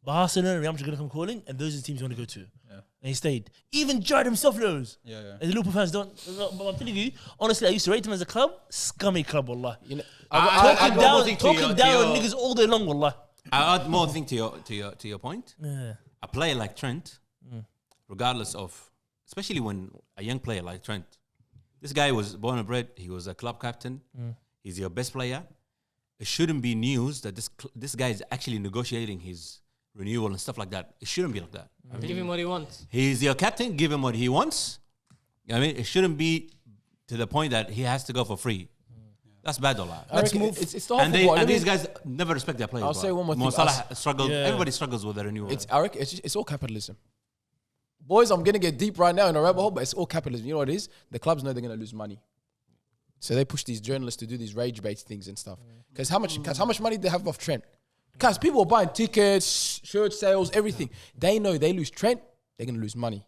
Barcelona and Real Madrid are going to come calling, and those are the teams you want to go to. And he stayed. Even Gerrard himself knows. Yeah. And the Liverpool fans don't. But I'm telling you, honestly, I used to rate them as a club. Scummy club, wallah. You know, Talking down to your- on niggas all day long, wallah. I add more thing to your point. Yeah. A player like Trent, regardless of, especially when a young player like Trent, this guy was born and bred. He was a club captain. He's your best player. It shouldn't be news that this guy is actually negotiating his renewal and stuff like that. It shouldn't be like that. Give him what he wants. He's your captain. Give him what he wants. I mean, it shouldn't be to the point that he has to go for free. That's bad, Allah. I reckon It's the whole And football. Let me- these guys never respect their players. I'll say one more thing. Salah struggled. Yeah. Everybody struggles with their renewal. I reckon it's all capitalism. Boys, I'm gonna get deep right now in a rabbit hole, but it's all capitalism. You know what it is? The clubs know they're gonna lose money, so they push these journalists to do these rage bait things and stuff. Because how much money they have off Trent? Because people are buying tickets, shirt sales, everything. They know they lose Trent, they're gonna lose money.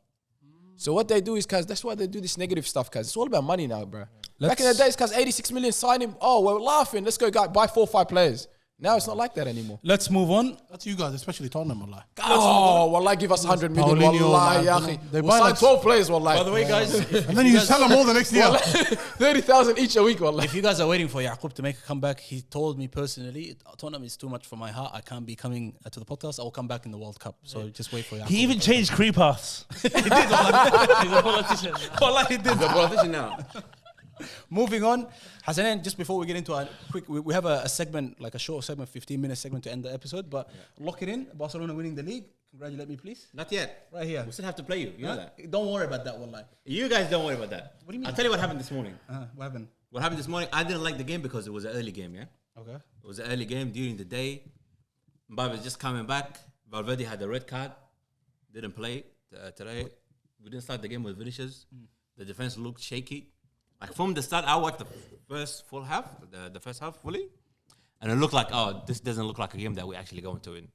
So what they do is, cause that's why they do this negative stuff. Cause it's all about money now, bro. Back in the days, cause 86 million sign him. Oh, we're laughing. Let's go buy 4 or 5 players. Now it's not like that anymore. Let's move on. that's you guys, especially Tottenham, wallah. Oh, wallahi, give us 100 million. Paulinho, Wallahi, man, yahi. they We'll buy sign like- 12 players, wallahi. By the way, guys, And then you sell them all the next year. 30,000 each a week, wallahi. if you guys are waiting for Yaqub to make a comeback, he told me personally, Tottenham is too much for my heart. I can't be coming to the podcast. I will come back in the World Cup. So just wait for Yaqub. He even changed career paths. He's a politician. He's a politician now. Moving on, Hassanin, just before we get into our quick, we have a segment, like a short segment, 15-minute segment to end the episode, but lock it in. Barcelona winning the league. Congratulate me, please. Not yet. Right here. We still have to play you. You know that. Don't worry about that, wallahi. You guys don't worry about that. What do you mean? I'll tell you what happened this morning. What happened? What happened this morning? I didn't like the game because it was an early game, yeah? Okay. It was an early game during the day. Mbappe was just coming back. Valverde had a red card. Didn't play today. We didn't start the game with Vinicius. The defense looked shaky. Like from the start, I watched the first full half, the first half fully. And it looked like, oh, this doesn't look like a game that we're actually going to win.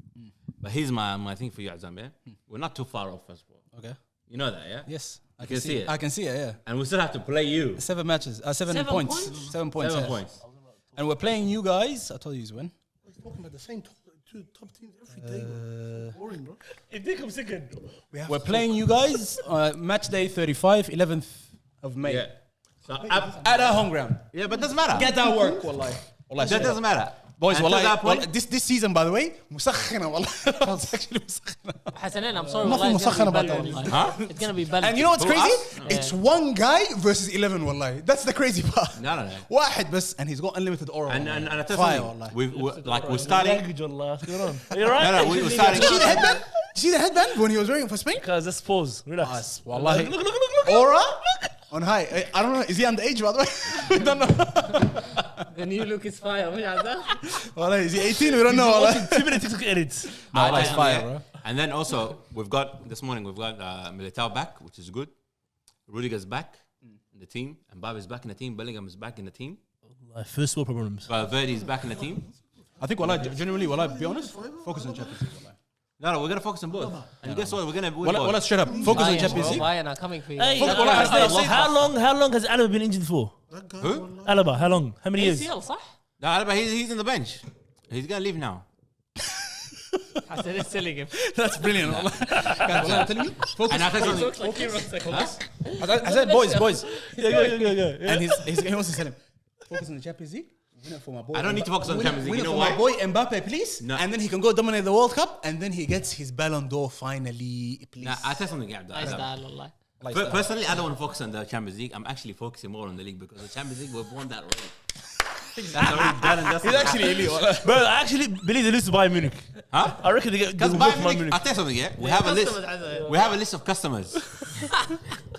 But here's my thing for you, Azam, yeah? We're not too far off, first of all. Okay. You know that, yeah? Yes. I can see it. I can see it, yeah. And we still have to play you. 7 matches. 7 points. 7 points. 7 yeah. points. And we're playing you guys. I told you he's win. He's talking about the same top teams every day. Bro. Boring, bro. If they come second, We're playing you guys match day 35, 11th of May. Yeah. So At our home ground. yeah, but doesn't matter. Get our work, wallahi. Wallahi, That doesn't matter. Boys, Until wallahi, that point- wallahi, this season, by the way, مسخنة والله. It's actually مسخنة. Hassanin, I'm sorry. Nothing wallahi, it's مسخن gonna about be that. better, wallahi. Huh? It's gonna be better. And you know what's Who, crazy? us? It's one guy versus 11, wallahi. That's the crazy part. No. واحد بس, and he's got unlimited aura. And I tell Fire, you wallahi. something. We're starting. language on last. What's going on? Are you right? No, we're starting. Did you see the headband? Did you see the headband when he was wearing it for Spain? Guys, let's pause. Relax. Yes, wallahi. Look. Aura on high. I don't know. Is he underage, by the way? We don't know. The new look is fire. Wallahi, is he 18? We don't know. Wallahi. 2 minute TikTok edits. No, it's fire, Yeah. bro. And then also this morning we've got Militao back, which is good. Rudiger's back in the team, and Mbappe is back in the team. Bellingham is back in the team. First world problems. Valverde is back in the team. I think, wallahi, genuinely, wallahi, be honest, focus on Champions League, wallahi. No, we're gonna focus on both. And guess what? We're gonna win Wallahi, both. straight up, focus on Champions League. Bayern are coming for you. Hey, Fuck, wallahi, how long has Alaba been injured for? Who? Alaba, how long? How many years? ACL, صح? No, Alaba, he's in the bench. He's gonna leave now. Hassanin is selling him. That's brilliant, wallahi. Guys, wallahi, I'm telling you, focus. And I tell something. Looks like he runs like I said, boys. Yeah. And he wants to tell him, focus on the Champions League. Win it for my boy. I don't need to focus on the Champions League. Win You it know for my why? boy Mbappe, please. No. And then he can go dominate the World Cup, and then he gets his Ballon d'Or finally, please. Nah, I tell something, yeah. Nice style, wallahi. Personally, I don't want to focus on the Champions League. I'm actually focusing more on the league because the Champions League we've won that already. That's already done and dusted. He's actually elite, wallahi. Bro, I actually believe they lose to Bayern Munich. Huh? I reckon they get Because good Bayern from Bayern Munich, Munich. I'll tell you something, yeah? We have a list. We have a list of customers.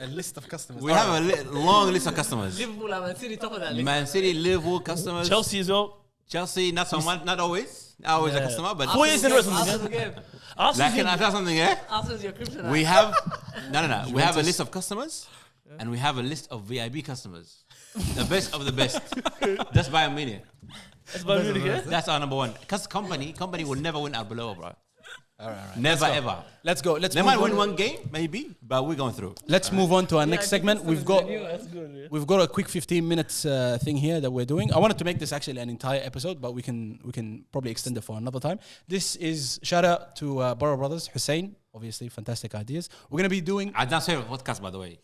A list of customers. We have a long list of customers. Liverpool and Man City top of that list. Man City, Liverpool customers. Chelsea as well. Chelsea, not so much, not always. Not always a customer, but 4 years in a row. Arsenal game. Arsenal's can I tell something, yeah? Arsenal's your kryptonite. We have no. We have a list of customers, and we have a list of VIP customers. The best of the best. That's Bayern Munich. That's Bayern Munich, yeah? That's our number one. Because company will never win Arbeloa, bro. All right. Never ever. Let's go. Let's They move might on. win one game, maybe, but we're going through. Let's move on to our next segment. We've got That's good, yeah. we've got a quick 15 minutes thing here that we're doing. I wanted to make this actually an entire episode, but we can probably extend it for another time. This is shout out to Borough Brothers, Hussein. Obviously, fantastic ideas. We're gonna be doing. Adnan's favorite podcast, by the way.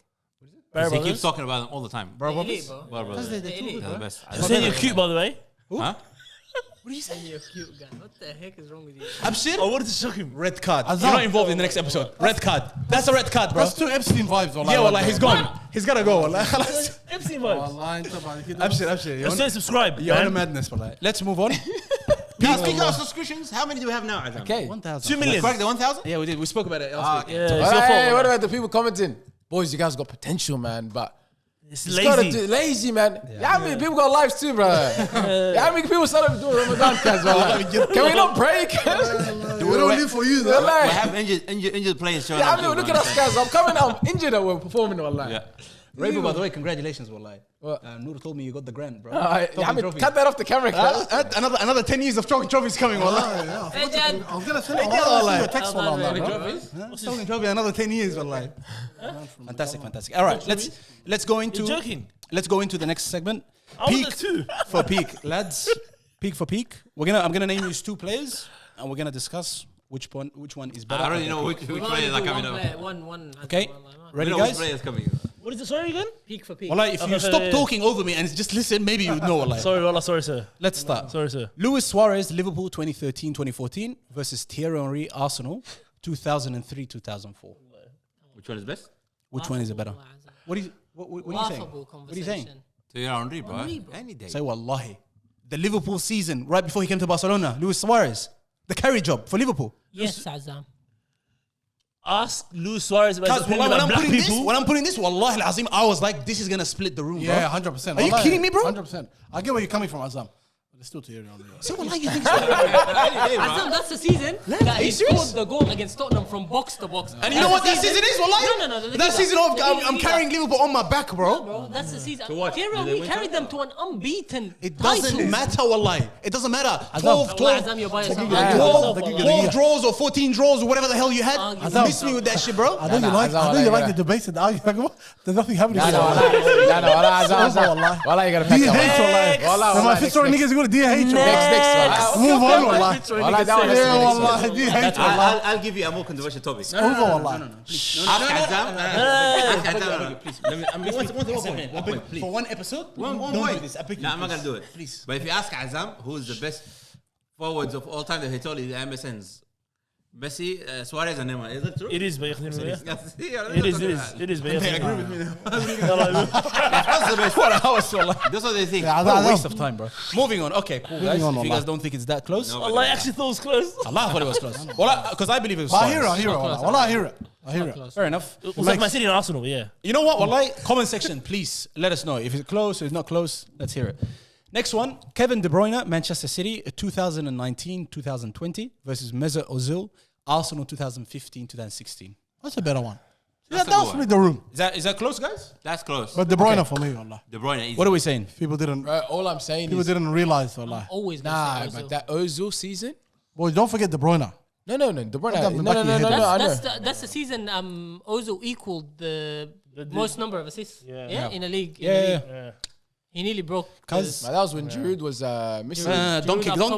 Borough He keeps Brothers. talking about them all the time. Borough Elite, Brothers. bro. Borough Brothers. They're elite, They're the bro. best. Hussein, you're cute, by the way. Huh? What are you saying? You're cute, guy. What the heck is wrong with you? Abshir? I wanted to shock him. Red card. You're not involved in the next episode. Red card. That's a red card, bro. That's two Epstein vibes, wallahi. Yeah, wallah, he's gone. He's gotta go, wallah. خلاص. Epstein vibes. Wallahi, انت بعد كده. Abshir. Hussein, subscribe. You're on a man. madness, wallah. Let's move on. Guys, speaking of subscriptions, how many do we have now, Adam? Okay. 2 million. Crack the 1,000? Yeah, we did. We spoke about it last week. Yeah, it's your Hey, fault. what man. about the people commenting? Boys, you guys got potential, man, but It's it's gotta lazy. lazy, man. Yeah, how many people got lives too, bro? Yeah, how many people started doing Ramadan, cuz, bro? Can we not break? We don't live for you, though. We have injured players showing Yeah, up. I mean, too, look at man. us, guys. I'm injured and we're performing, wallahi. Yeah. Rainbow, by the way, congratulations, wallahi. What? Noor told me you got the grand, bro. I mean, cut that off the camera, cuz. Another 10 years of trophies coming, wallah. Yeah, Hey, Dad. I was gonna send you wallahi. a text Well on done, that, man. bro. Talking trophy, another 10 years, wallahi. Fantastic. All right, let's go into. You're joking. Let's go into the next segment. I was Peak there too. for peak, lads. Peak for peak. I'm gonna name you 2 players, and we're gonna discuss which one is better. I already know which We'll players are only do coming one up. player, one. Okay. We Ready, know which guys? players coming. What is it? Sorry again? Peak for peak. Wallahi, if you stop talking over me and just listen, maybe you would know, wallahi. Sorry, Wallah. Sorry, sir. Let's start. Sorry, sir. Luis Suarez, Liverpool 2013-2014 versus Thierry Henry, Arsenal 2003-2004. Which one is best? Which one is it better? What are you saying? Laughable What are you saying? conversation. Thierry Henry, bro. Henry, bro. Any day. Say wallahi. The Liverpool season, right before he came to Barcelona, Luis Suarez, the carry job for Liverpool. Yes, Azam. Ask Luis Suarez about Because his opinion about black people. when I'm putting this, wallahi al-azim, I was like, this is going to split the room, bro. Yeah, 100%. Are you kidding me, bro? 100%. I get where you're coming from, Azam. But it's still Thierry Henry. So wallahi, you think so? Azam, that's the season that he scored the goal against Tottenham from box to box. And you know what that season is, wallahi? No. That season of I'm carrying Liverpool on my back, bro. Bro, that's the season. what? Thierry Did they Henry win carried them to an unbeaten It doesn't title. matter, wallahi. It doesn't matter. Wallah, 12 Azam, you're by yourself. Yeah. 12 draws or 14 draws or whatever the hell you had. Azam. Miss me with that shit, bro. I know you like. I know you like the debates and the arguments. There's nothing happening. No, Wallah, you gotta Do you catch hate your life? Wallah, My fits right niggas, you gotta do you hate your life? Next. Move on, wallah. Wallah, that one has to Yeah, be next wallah. one. Do you hate your life? I'll give you a more controversial topic. Move on, wallah. Ask Azam. Ask Azam. Please. Let me. One point, please. For one episode? One Don't do point. this. I beg you, No, I'm not please. gonna do it. Please. But if you ask Azam, who is the best forwards of all time that he told you the MSNs, Messi, Suarez, and Neymar. Is that true? It is, but It it is, but They agree with me now. That's the best. That's what they think. Yeah, What a Azam. waste of time, bro. Moving on. Okay, cool, guys. on, If you wallah. guys don't think it's that close, No. Allah actually thought it was close. Allah thought it was close. Because I believe it was But I hear it, Suarez. I hear it, wallah. Wallah, I hear it. I hear it. Fair enough. It was like Man City and Arsenal, yeah. You know what? Wallahi, comment section, please let us know. If it's close or it's not close, let's hear it. Next one, Kevin De Bruyne, Manchester City, 2019-2020 versus Mesut Ozil, Arsenal 2015-2016. That's a better one. That's a That good was one. with the room. Is that close, guys? That's close. But De Bruyne for me, wallah. De Bruyne, easy. What are we saying? People didn't All I'm saying people is, didn't realize, wallah. Always nah, gonna say but Ozil. that Ozil season. Boys, don't forget De Bruyne. No, De Bruyne. I've got No, back in your head. I know. That's the season Ozil equaled the most number of assists in a league. Yeah. He nearly broke. Because But that was when Giroud was missing.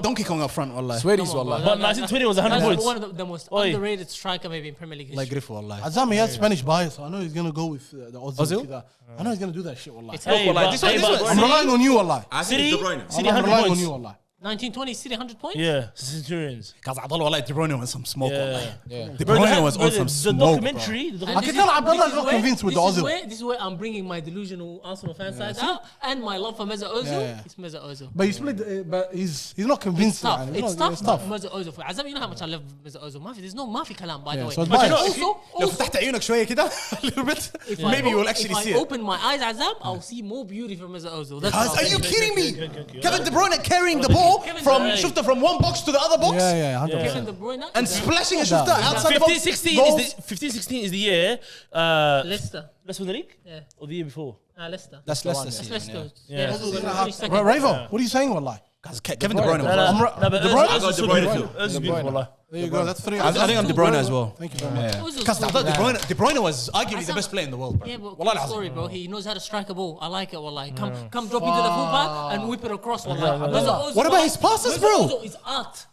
Donkey Kong up front, wallah. Sweaties, wallah. But 1920 was 100 That's points. one of the most Oi. underrated striker maybe in Premier League history. Like Griff, wallah. Azam, he has Spanish bias, so I know he's gonna go with the Ozil. Ozil? Kida. I know he's gonna do that shit, wallah. It's Hey, helpful. but- this one- hey, this but one- I'm relying on you, wallah. I think City, it's De Bruyne. City I'm 100 relying on points. you, wallah. 1920 City 100 points. Yeah, Centurions. Because Abdullah De Bruyne was some smoke, wallah. Yeah. De Bro, Bruyne was on the some smoke, bro. documentary. And I this can is- tell Abdullah this is not where- convinced with this is Ozil. where- This is where I'm bringing my delusional Arsenal fan side out, and my love for Mesut Ozil. Yeah. It's Mesut Ozil. But he split, but he's not convinced. Tough. man. It's not- tough. But Mesut Ozil. For Azam, you know how much I love Mesut Ozil. There's no Mafi kalam, by the Yeah, way. so it's But biased. also, لو فتحت عيونك شوية كده a little bit, maybe you will actually see if I it. open my eyes, Azam, I'll see more beauty from Mesut Ozil. That's Guys, what are I'll you say. kidding me? Kevin De Bruyne carrying the ball from one box to the other box Yeah, 100%. Kevin De Bruyne and splashing a Yeah. shufta outside the box. 15-16 is the year. Leicester. Let's win the league? Yeah. Or the year before? Leicester. That's Leicester That's season. Leicester. Yeah. Ravo, what are you saying, wallah? Kevin De Bruyne. No, was- no, but De Bruyne? Ozil's I got so De Bruyne beautiful. too. Ozil's De beautiful, Bruyne. wallah. There you go. That's three. I think I'm De Bruyne as well. Thank you very much. Because De Bruyne was arguably the best player in the world, bro. Yeah, but Wallah cool al-azim. story, bro. He knows how to strike a ball. I like it, wallahi. Come drop into the fullback and whip it across, wallahi. What about his passes, bro? It's art.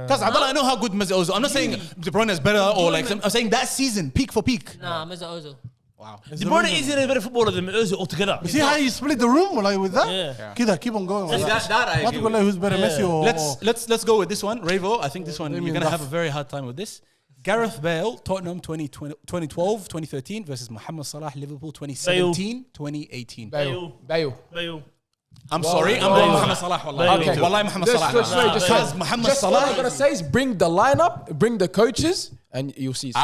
Because I know how good Mesut Ozil. I'm not saying De Bruyne is better or like I'm saying that season, peak for peak. Nah, Mesut Ozil. De Bruyne isn't a better footballer than Ozil altogether. See how you split the room like with that? Yeah. Kida, keep on going. wallah. That I Not agree to go like who's better, Messi or Let's go with this one, Ravo. I think this one Damien you're gonna Duff. have a very hard time with this. Gareth Bale, Tottenham 2012, 2013 versus Mohamed Salah, Liverpool 2017, 2018. Bale. I'm sorry, I'm going Mohamed Salah. Wallahi, Okay. Wallahi Mohamed Just Salah. wait, just Because wait. Mohamed Just all I'm Salah. gonna say is bring the lineup, bring the coaches, and you'll see. No,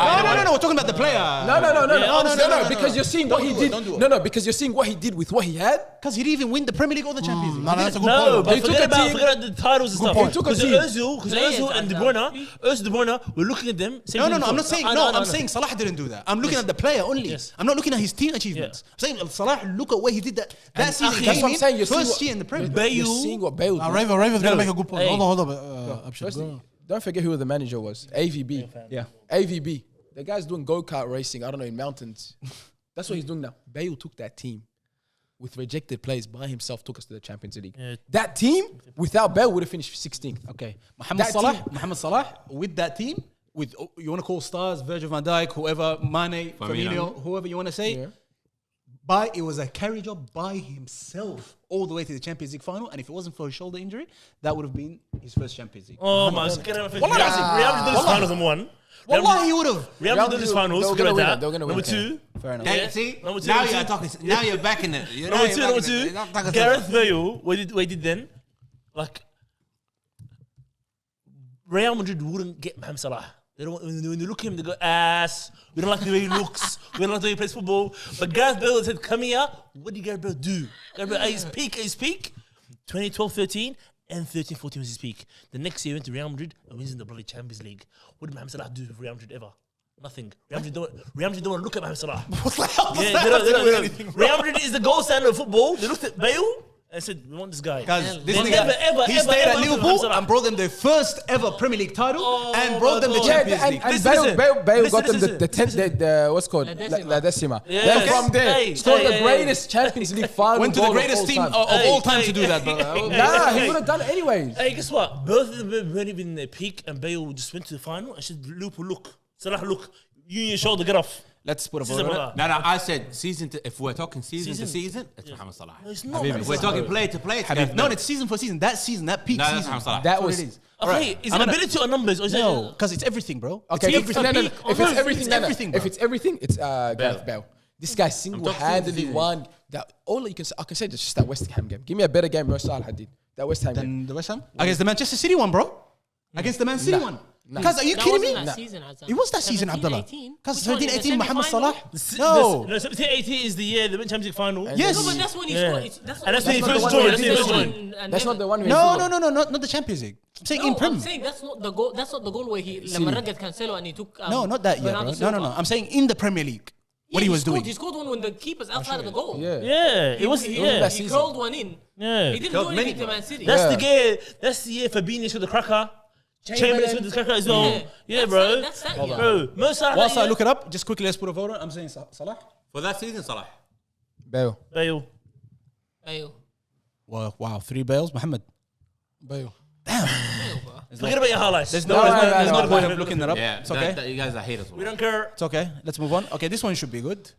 we're talking about the player. No, because you're seeing what he did. Don't do it. No, because you're seeing what he did with what he had. Because he didn't even win the Premier League or the Champions League. No, that's a good No, point. but They took forget a about team- the titles and stuff. point. They took a Because team. Ozil and De Bruyne, we're looking at them. No, I'm not saying I'm saying Salah didn't do that. I'm looking at the player only. Yes. I'm not looking at his team achievements. I'm saying Salah, look at where he did that season. Akhi, He that's came what I'm in saying, you're seeing first what- year in the Premier League. Bale. You're seeing what Bale did. Raven's gonna No. make a good point. Hey. Hold on. Abshir, Firstly, go. don't forget who the manager was. AVB. Yeah. AVB. The guy's doing go-kart racing, I don't know, in mountains. That's what he's doing now. Bale took that team with rejected players by himself, took us to the Champions League. Yeah. That team, without Bale, would have finished 16th. Okay, Mohamed Salah with that team, with you want to call stars, Virgil van Dijk, whoever, Mane, Firmino, whoever you want to say. Yeah. But it was a carry job by himself all the way to the Champions League final, and if it wasn't for a shoulder injury, that would have been his first Champions League. Oh my God. Real Madrid did this finals and won. Wallahi, he would have. Real Madrid done this finals. They were Forget gonna about win it. that. They were gonna win Number it. two. Fair enough. Yeah, see, Number two, now number you're two. talking. Now you're back in it. Number two. Gareth Bale, what he did then, like Real Madrid wouldn't get Mohamed Salah. They don't. When they look at him, they go ass. We don't like the way he looks. We don't like the way he plays football. But Gareth Bale said, "Come here." What did Gareth Bale do? Gareth Bale at his peak. 2012-13 and 13-14 was his peak. The next year he went to Real Madrid and wins in the bloody Champions League. What did Mohamed Salah do for Real Madrid ever? Nothing. Real Madrid don't want to look at Mohamed Salah. What the hell? Yeah, they don't. Real Madrid is the gold standard of football. They looked at Bale and said, "We want this guy." Guys, this They nigga, never, he ever, stayed ever at looked Liverpool Mohamed Salah. and brought them their first ever Premier League title and brought them the God. Champions Yeah, League. and Listen, Bale got listen, them the 10th, the what's called La Decima. Yeah. Then Okay. from there, Hey, scored hey, the hey. greatest Champions League final. Went to the goal of greatest all team time. of all time to do that, brother. Nah, Hey. he would have done it anyways. Hey, guess what? Both of them weren't even in their peak, and Bale just went to the final and said, "Liverpool, look, Salah, look, you and your shoulder, get off." Let's put a This is vote on it. Salah. No, I said season. If we're talking season to season, it's Mohamed Salah. No, it's not. Habibi. man. If we're talking player to player, it's Habib. Gareth No, Bale. it's season for season. That season, that peak No, that's season. Mohamed Salah. That That's what was it is. Okay, is it ability or numbers? Or is No, it, because it's everything, bro. okay. It's If everything. no, no, Peak. if it's everything, It's no, no. everything, If bro. it's everything, it's Gareth Bale. This guy single-handedly season. won. That all you can say, I can say that's just that West Ham game. Give me a better game Mo Salah did. That West Ham game. Then the West Ham against the Manchester City one, bro. Against the Man City Nah. one. Nah. Guys, are you That kidding wasn't me? that season, Azam. It was that season, 17, Abdullah. 18. Because Which one? 17-18, The Mohamed semi-final? Salah. No. 17-18 is the year they went Champions League final. Yes. No, but that's when he Yeah. scored. That's And that's when he not first the joined. one That's we when he first did. joined. That's not the one. Not the Champions League. I'm saying in No, Prem. I'm saying that's not the goal. That's not the goal where he Lamaragad Cancelo and he took. No, not that year, bro. Bernardo No. Silva. I'm saying in the Premier League. What he was scored, doing. He scored one when the keeper's outside of the goal. Yeah. Yeah, it was. He, Yeah, that he season. curled one in. yeah. He didn't Curled do many, anything to bro. Man City. That's the year. That's the year Fabinho with the cracker. Chamberlain with the cracker as well. Yeah. Yeah, That's bro. that- that's that year. Bro, Mo Salah. Whilst that I year- look it up, just quickly let's put a vote on. I'm saying Salah. For that season, Salah. Bale. Bale. Bale. Well, wow, 3 Bales, Mohammed. Bale. Forget about your highlights. There's No, no, no, there's no, no no, point no, of looking that up. Yeah, It's okay. You guys are haters. We don't care. It's okay. Let's move on. Okay, this one should be good.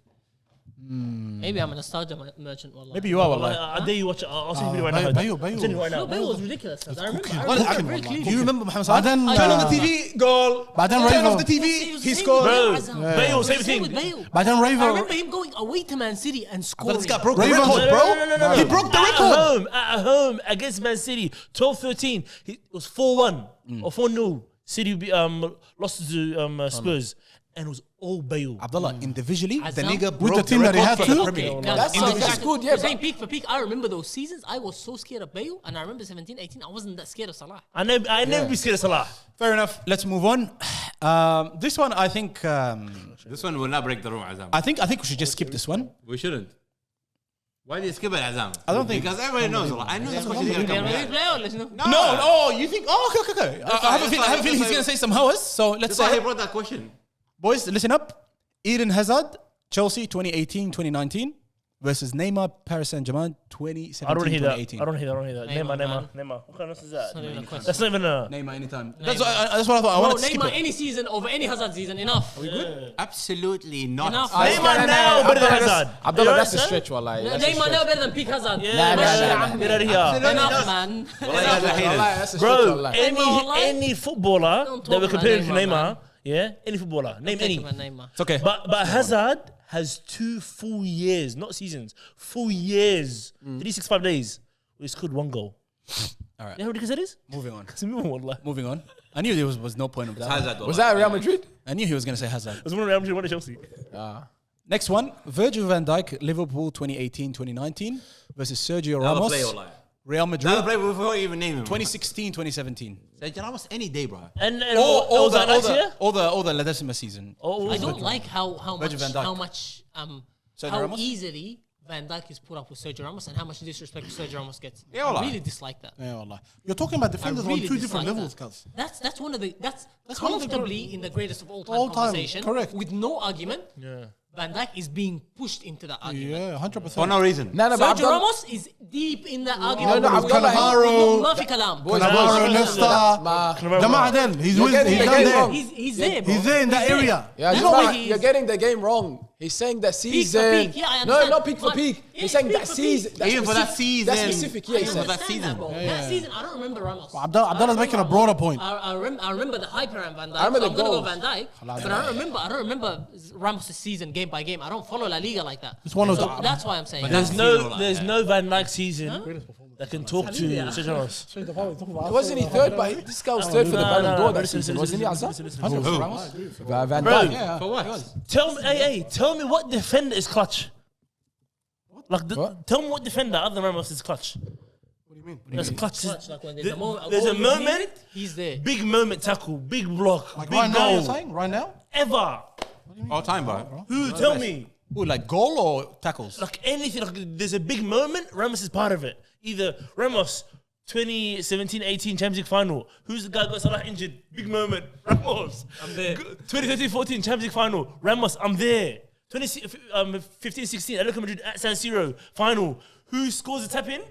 Maybe I'm a nostalgia merchant. Wallah. Maybe you are, Wallahi, wallahi. I dare you watch it. I'll see the video right now. Bale, I'm telling you right No, now. Bale was ridiculous. I remember. I Well, remember very clearly. do you remember Mohamed Salah? بعدين Turn on the TV, goal. بعدين Turn off Rival. the TV, he Same scored. Bro, with Azam. Bale, same Same thing. with Bale. بعدين I Rival. remember him going away to Man City and But scoring. this guy broke the Rival. record, bro. No. He broke the record. At home against Man City, 12-13. It was 4-1 or 4-0. City lost to Spurs, and it was all Bale. Abdullah, individually, the Azam. nigga With broke the team that he record had for too? the Premier League. That's good, yeah. You're saying peak for peak. I remember those seasons. I was so scared of Bale, and I remember 17-18. I wasn't that scared of Salah. I never be scared of Salah. Fair enough. Let's move on. This one, I think, This one will not break the room, Azam. I think we should just skip this one. We shouldn't. Why do you skip it, Azam? I don't think- Because everybody knows. I know this question is going to Real come. Madrid player or let's know? No, oh, you think? Oh, okay. I have a feeling he's why- gonna say some hours. So let's That's why he say, brought that question. boys, listen up. Eden Hazard, Chelsea, 2018-2019 versus Neymar, Paris Saint-Germain, I don't hear that. 2017-2018. I don't hear that. Neymar, Neymar. What kind of is that? Not even a question. That's not even a. Neymar anytime. Neymar. That's what I thought. I Bro, wanted to skip Neymar it. any season over any Hazard season. Enough. Absolutely not. Enough. Neymar now better than Hazard. Abdullah, You that's a understand? stretch, wallahi. That's a Neymar stretch. now better than peak Hazard. Yeah, Nah, man. nah, nah. Get out of here. Absolutely Enough, not. man. Well, you guys are haters. Wallahi, that's a stretch, Bro, wallahi. any footballer Don't that talk we're about comparing to Neymar, Neymar, yeah, any footballer, name Take any. him at Neymar. It's okay. But Hazard has 2 full years, not seasons, full years, 365 days. We scored 1 goal. All right. You know how ridiculous that is? Moving on. It's a move, wallah. Moving on. I knew there was no point of that. Hazard, Was that Real Madrid? I knew he was gonna say Hazard. It was one of Real Madrid, one of Chelsea. Next one, Virgil van Dijk, Liverpool 2018-2019 versus Sergio Another Ramos, player, wallahi. Real Madrid Another player before you even name him. 2016-2017. Sergio Ramos any day, bro. And All that next year? the La Decima season. I don't like how Virgil van Dijk. much Sergio how Ramos? easily Van Dijk is put up with Sergio Ramos and how much disrespect Sergio Ramos gets. Yeah, I wallah. really dislike that. Yeah, wallah. You're talking about defenders really on 2 different dislike levels, that. cuz. That's one of the that's one of the comfortably in the greatest of all time All time, conversation. correct. With no argument. Yeah. Van Dijk is being pushed into that argument. Yeah, 100%. For no reason. No, but Sergio Abdullah- Ramos is deep in that argument. no, Abdullah- Cannavaro, ما في كلام. Cannavaro, Nesta. Ma- Jama'a then, he's You're with, getting he's the down game there. wrong. He's there. Bro. He's there in that area. Yeah, That's Jama'a, why he you're is. getting the game wrong. He's saying that for season. peak, yeah, I No, understand. not peak for But- peak. yeah, He's saying peak that for season. peak. That's Even for that season. That's specific. Yeah, I he said. understand that season. bro. That season, I don't remember Ramos. Abdallah's making a broader point. I remember the hype around Van Dijk. I remember so the I'm gonna go goals. Van Dijk, but I don't remember Ramos' season game by game. I don't follow La Liga like that. It's one of So the- that's why I'm saying. But There's that's no Van Dijk season that can talk to Sergio Ramos. Wasn't he third? But this guy was third for the Ballon d'Or that listen, season, listen, wasn't he? listen, Azar? listen, listen. Van Bro, Dijk. For what? Tell me what defender is clutch. Like, What? tell me what defender other than Ramos is clutch. What do you mean? That's clutch. Like when there's There's a moment, a goal you moment, need, he's there. big moment tackle, big block, Like big right now, you're goal. saying? Right now? Ever. All time, bro. Who? Tell me. Ooh, like goal or tackles? Like anything, like there's a big moment, Ramos is part of it. Either Ramos, 2017-18 Champions League final. Who's the guy got Salah injured? Big moment, Ramos. I'm there. 2013-14 Champions League final, Ramos, I'm there. 15-16 Atletico Madrid at San Siro final. Who scores the tap in?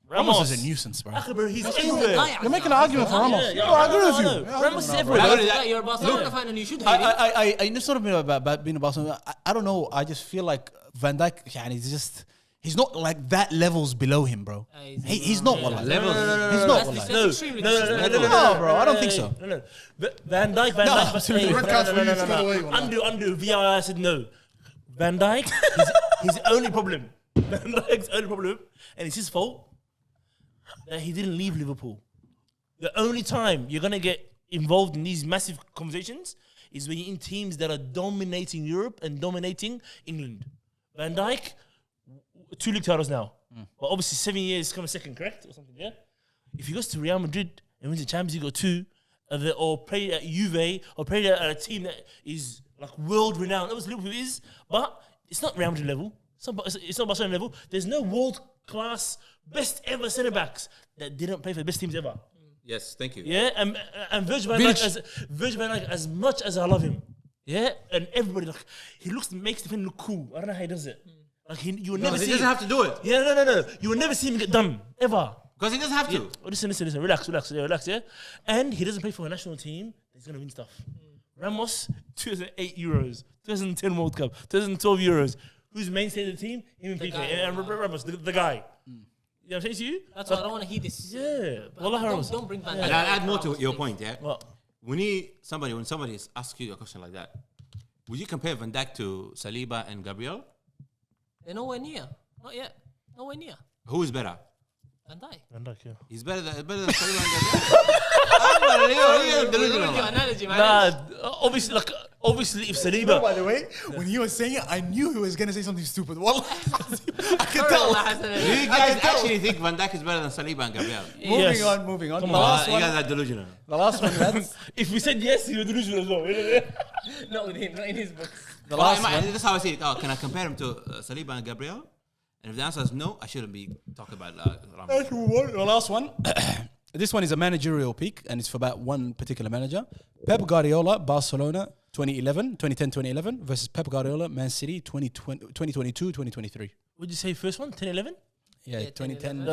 Ramos is a nuisance, bro. Bro, he's He's the everywhere. guy, You're making an argument for Ramos. Yeah, No, I agree with know. you. Ramos is Not everywhere. only that- You're a Barcelona fan and you should hate him. I it's not about being a Barcelona. I don't know. I just feel like Van Dijk, he's not like that levels below him, bro. He's not one like that. Levels. He's not That's one like that's that. extremely No, disrespectful. No, bro, I don't think so. No. Van Dijk. absolutely. Hey, Red cards for you straight away, wallah. Undo. VAR said no. Van Dijk, his only problem. Van Dijk's only problem, and it's his fault that he didn't leave Liverpool. The only time you're gonna get involved in these massive conversations is when you're in teams that are dominating Europe and dominating England. Van Dijk, 2 league titles now, but obviously 7 years coming second, correct or something? Yeah. If he goes to Real Madrid and wins the Champions League or 2, or play at Juve or play at a team that is like world renowned, that was Liverpool is, but it's not Real Madrid level. It's not Barcelona level. There's no world class best ever centre backs that didn't play for the best teams ever. Yes, thank you. Yeah, and Virgil van Dijk, as much as I love him, yeah, and everybody like makes the thing look cool. I don't know how he does it. Like you will never He see. doesn't have to do it. Yeah, no. You will never see him get done ever. Because he doesn't have to. Oh, listen. Relax. Yeah, and he doesn't play for a national team. He's gonna win stuff. Ramos, 2008 Euros, 2010 World Cup, 2012 Euros. Who's mainstay of the team? Him and PK. guy, And Ramos, the guy. You know what I'm saying to you? That's why I don't want to hear this. Yeah. Wallah, Ramos. Don't bring Van And Dijk. I'll add more to your point, yeah? What? When somebody asks you a question like that, would you compare Van Dijk to Saliba and Gabriel? They're nowhere near. Not yet. Nowhere near. Who is better? Van Dijk. Van Dijk, yeah. He's better than Saliba and Gabriel? I'm delusional. Your analogy, man. Nah, obviously, if Saliba, By the way, when he was saying it, I knew he was gonna say something stupid. Wallah, I could Sorry, tell. Allah has Do an- you guys actually think Van Dijk is better than Saliba and Gabriel? Yes. Moving on. Come The on. last You one. guys are delusional. The last one, lads. if we said yes, you're delusional as well. Not with him, not in his books. The last one. This is how I see it. Oh, can I compare him to Saliba and Gabriel? And if the answer is no, I shouldn't be talking about Ramos. The last one. This one is a managerial pick, and it's for about one particular manager. Pep Guardiola, Barcelona, 2010-2011 versus Pep Guardiola, Man City, 2022-2023. Would you say first one, 10-11? Yeah, 2010.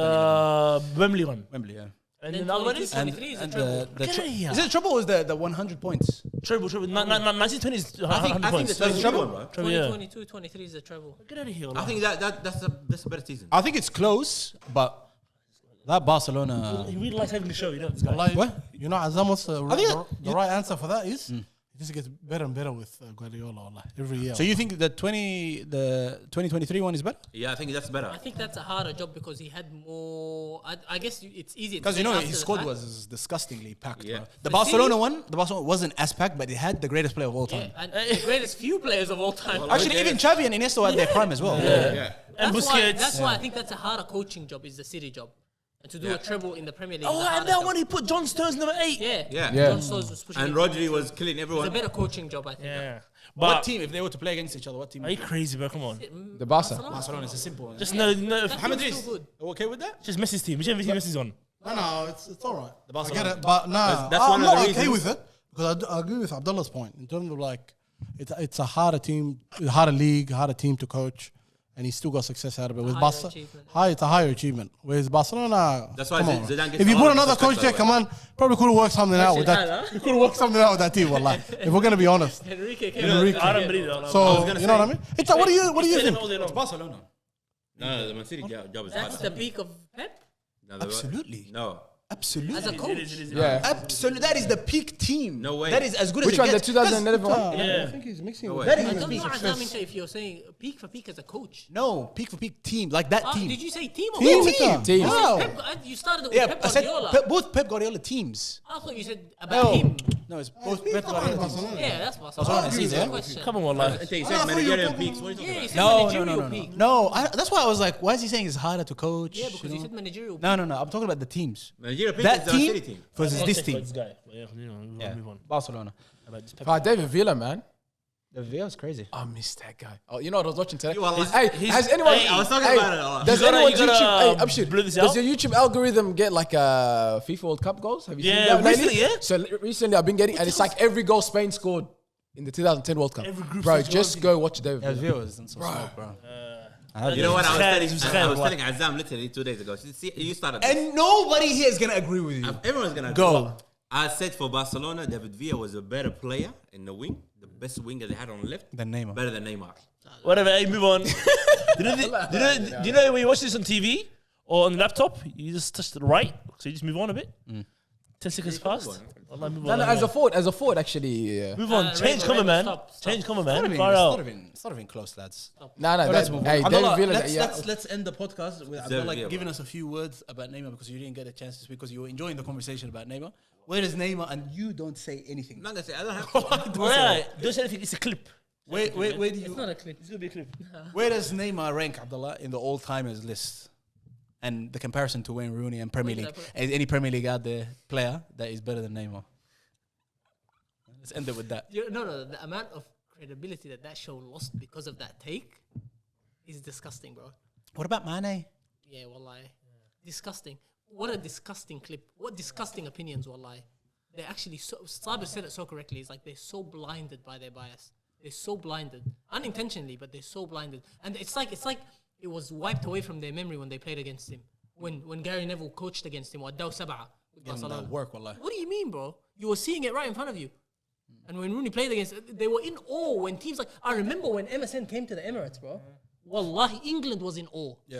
Wembley one. Wembley, yeah. And Then then the other one is 23 is a And treble. the Get outta here. is it a trouble or is the 100 points? treble. 1920 is 100 I think points. the treble, bro. Treble, yeah. 2022, 23 is a treble. Get out of here. I think that's a better season. I think it's close, but that Barcelona. He really likes having the show, you know, this guy. Like, What? you know, Azam, what's the think right answer for that is it just gets better and better with Guardiola like, every year. So you think the 2023 one is better? Yeah, I think that's better. I think that's a harder job because he had more. I guess it's easier to Because you say know after his the squad fact. was disgustingly packed. Yeah. Bro. The But Barcelona City- one wasn't as packed, but it had the greatest player of all time. Yeah, and the greatest few players of all time. Actually, even Xavi and Iniesta were at their prime as well. Yeah. And Busquets. That's why I think that's a harder coaching job is the City job. And to do a treble in the Premier League. Oh, is a and harder that job. one he put John Stones number 8. Yeah. Yeah. Yeah. John Stones was pushing And him. Rodri was killing It's a everyone. better coaching job, I think. Yeah. What But team, if they were to play against each other, what team? are you crazy, bro? Come on. The Barca. Barcelona is a simple one. Just no. That Mohamed team's Idris, still good. are you okay with that? Just Messi's team. Whichever team Messi's on. No, it's all right. I Barcelona. get it, but nah, That's I'm one of not the okay reasons. with it because I agree with Abdullah's point in terms of like it's a harder team, harder league, harder team to coach, and he still got success out of it. With higher Barca, achievement. it's a higher achievement. Whereas Barcelona, That's why come on, Zidane gets if you a put lot of another respect, coach by there, the come on, probably could have worked something out with Actually, that. You could have worked something out with that team, wallah. If we're gonna be honest. Enrique came Enrique. I don't believe that. So gonna you know say- what I mean? It's like, what do you think? It's Barcelona. No, the Man City job is That's hard. the peak of Pep Absolutely. No. Absolutely. as a coach. Yeah. Absolutely. That is the peak team. No way. That is as good Which as one? it The gets. 2011 one? Yeah. I think he's mixing No with way. That I is don't peak know success. if you're saying peak for peak as a coach. No, peak for peak team. Like that team. Did you say team or Team. coach? Team. Wow. You started with Yeah, Pep I said Guardiola. both Pep Guardiola teams. I thought you said about him. No, it's both Pep Guardiola teams. Yeah, that's Barcelona. Barcelona That's season, the yeah? question. Come on, wallah. Until you said managerial peaks. What are you talking Yeah, about? you said No, managerial peak. That's why I was like, why is he saying it's harder to coach? Yeah, because you said managerial peak. No, I'm talking about the teams. Managerial peaks That is the Man City team team. versus this team. This guy. But yeah, move on. Barcelona. About this Pep. David Villa, man. The Villa's crazy. I miss that guy. Oh, you know what I was watching today? You are like- Hey, has anyone? Hey, I was talking hey, about it a lot. Does You gotta- anyone's you gotta, YouTube? Hey, I'm sure. blur this Does out? your YouTube algorithm get like FIFA World Cup goals? Have you seen Yeah, that lately? recently, yeah. So recently, I've been getting, and it's like every goal Spain scored in the 2010 World Cup. Every group Bro, stage just World go watch David Yeah, Villa. Villa's so smoke, bro. You know what I was telling? It's I was Khair, telling Azam literally 2 days ago. See, you started. this. And nobody here is gonna agree with you. Everyone's gonna Go. I said for Barcelona, David Villa was a better player in the wing, the best winger they had on the left, Than Neymar. better than Neymar. Whatever, hey, move on. do you know when you watch this on TV or on the laptop, you just touch the right, so you just move on a bit. 10 seconds past. Wallah, move No, on. as a forward, actually. Yeah. Move on. Change Raven, common, man. stop. Change common, It's man. Far out. not even close, lads. No, Let's move on. hey, David Abdullah, Villa. let's, let's end the podcast with Abdullah Villa, giving bro. us a few words about Neymar because you didn't get a chance to speak because you were enjoying the conversation about Neymar. Where is Neymar and you don't say anything? I'm not gonna say I don't have. Yeah, don't say anything. It's a clip. Where do It's you not a clip. It's gonna be a clip. where does Neymar rank, Abdullah, in the all-timers list? And the comparison to Wayne Rooney and Premier Where League. did I put Is any Premier League out there player that is better than Neymar? Let's end it with that. No, the amount of credibility that show lost because of that take is disgusting, bro. What about Mane? Yeah, wallahi. Disgusting. What a disgusting clip. What disgusting opinions, wallahi. They're actually so, Saber said it so correctly. It's like they're so blinded by their bias. They're so blinded. Unintentionally, but they're so blinded. And it's like it was wiped away from their memory when they played against him. When Gary Neville coached against him, Daw Sab'a with Barcelona. That work, wallah. What do you mean, bro? You were seeing it right in front of you. And when Rooney played against, they were in awe when teams like, I remember when MSN came to the Emirates, bro. Wallahi, England was in awe. Yeah.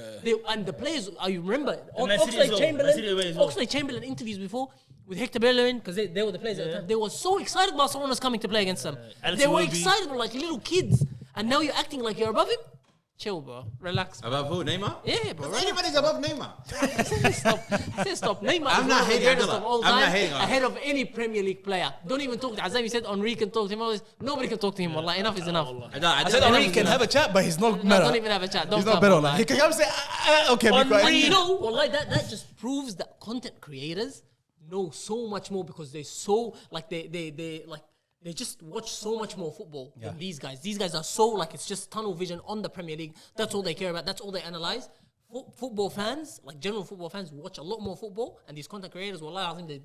And the players, I remember, Man City as well. Man City away as well. Oxlade-Chamberlain interviews before with Hector Bellerin, because they were the players at the time. They were so excited Barcelona's coming to play against them. Alex They were Iwobi. excited like little kids. And now you're acting like you're above him? Chill, bro. Relax. Above who? Neymar? Yeah, bro. relax. Anybody's above Neymar. Stop. Neymar I'm is not one of the hating greatest Abdullah. of all I'm not time, hating on him. ahead of any Premier League player. Don't even talk to Azam. You said Henri can talk to him. Always. Nobody can talk to him. Wallah, enough is enough. I said Henry can have a chat, but he's not No, better. don't even have a chat. Don't He's not come, better. wallahi. He can come and say, okay, be And quiet. you know, wallahi, that just proves that content creators know so much more because they're so like they just watch so much more football than these guys. These guys are so like it's just tunnel vision on the Premier League. That's all they care about. That's all they analyze. Football fans, like general football fans, watch a lot more football, and these content creators, wallahi, I think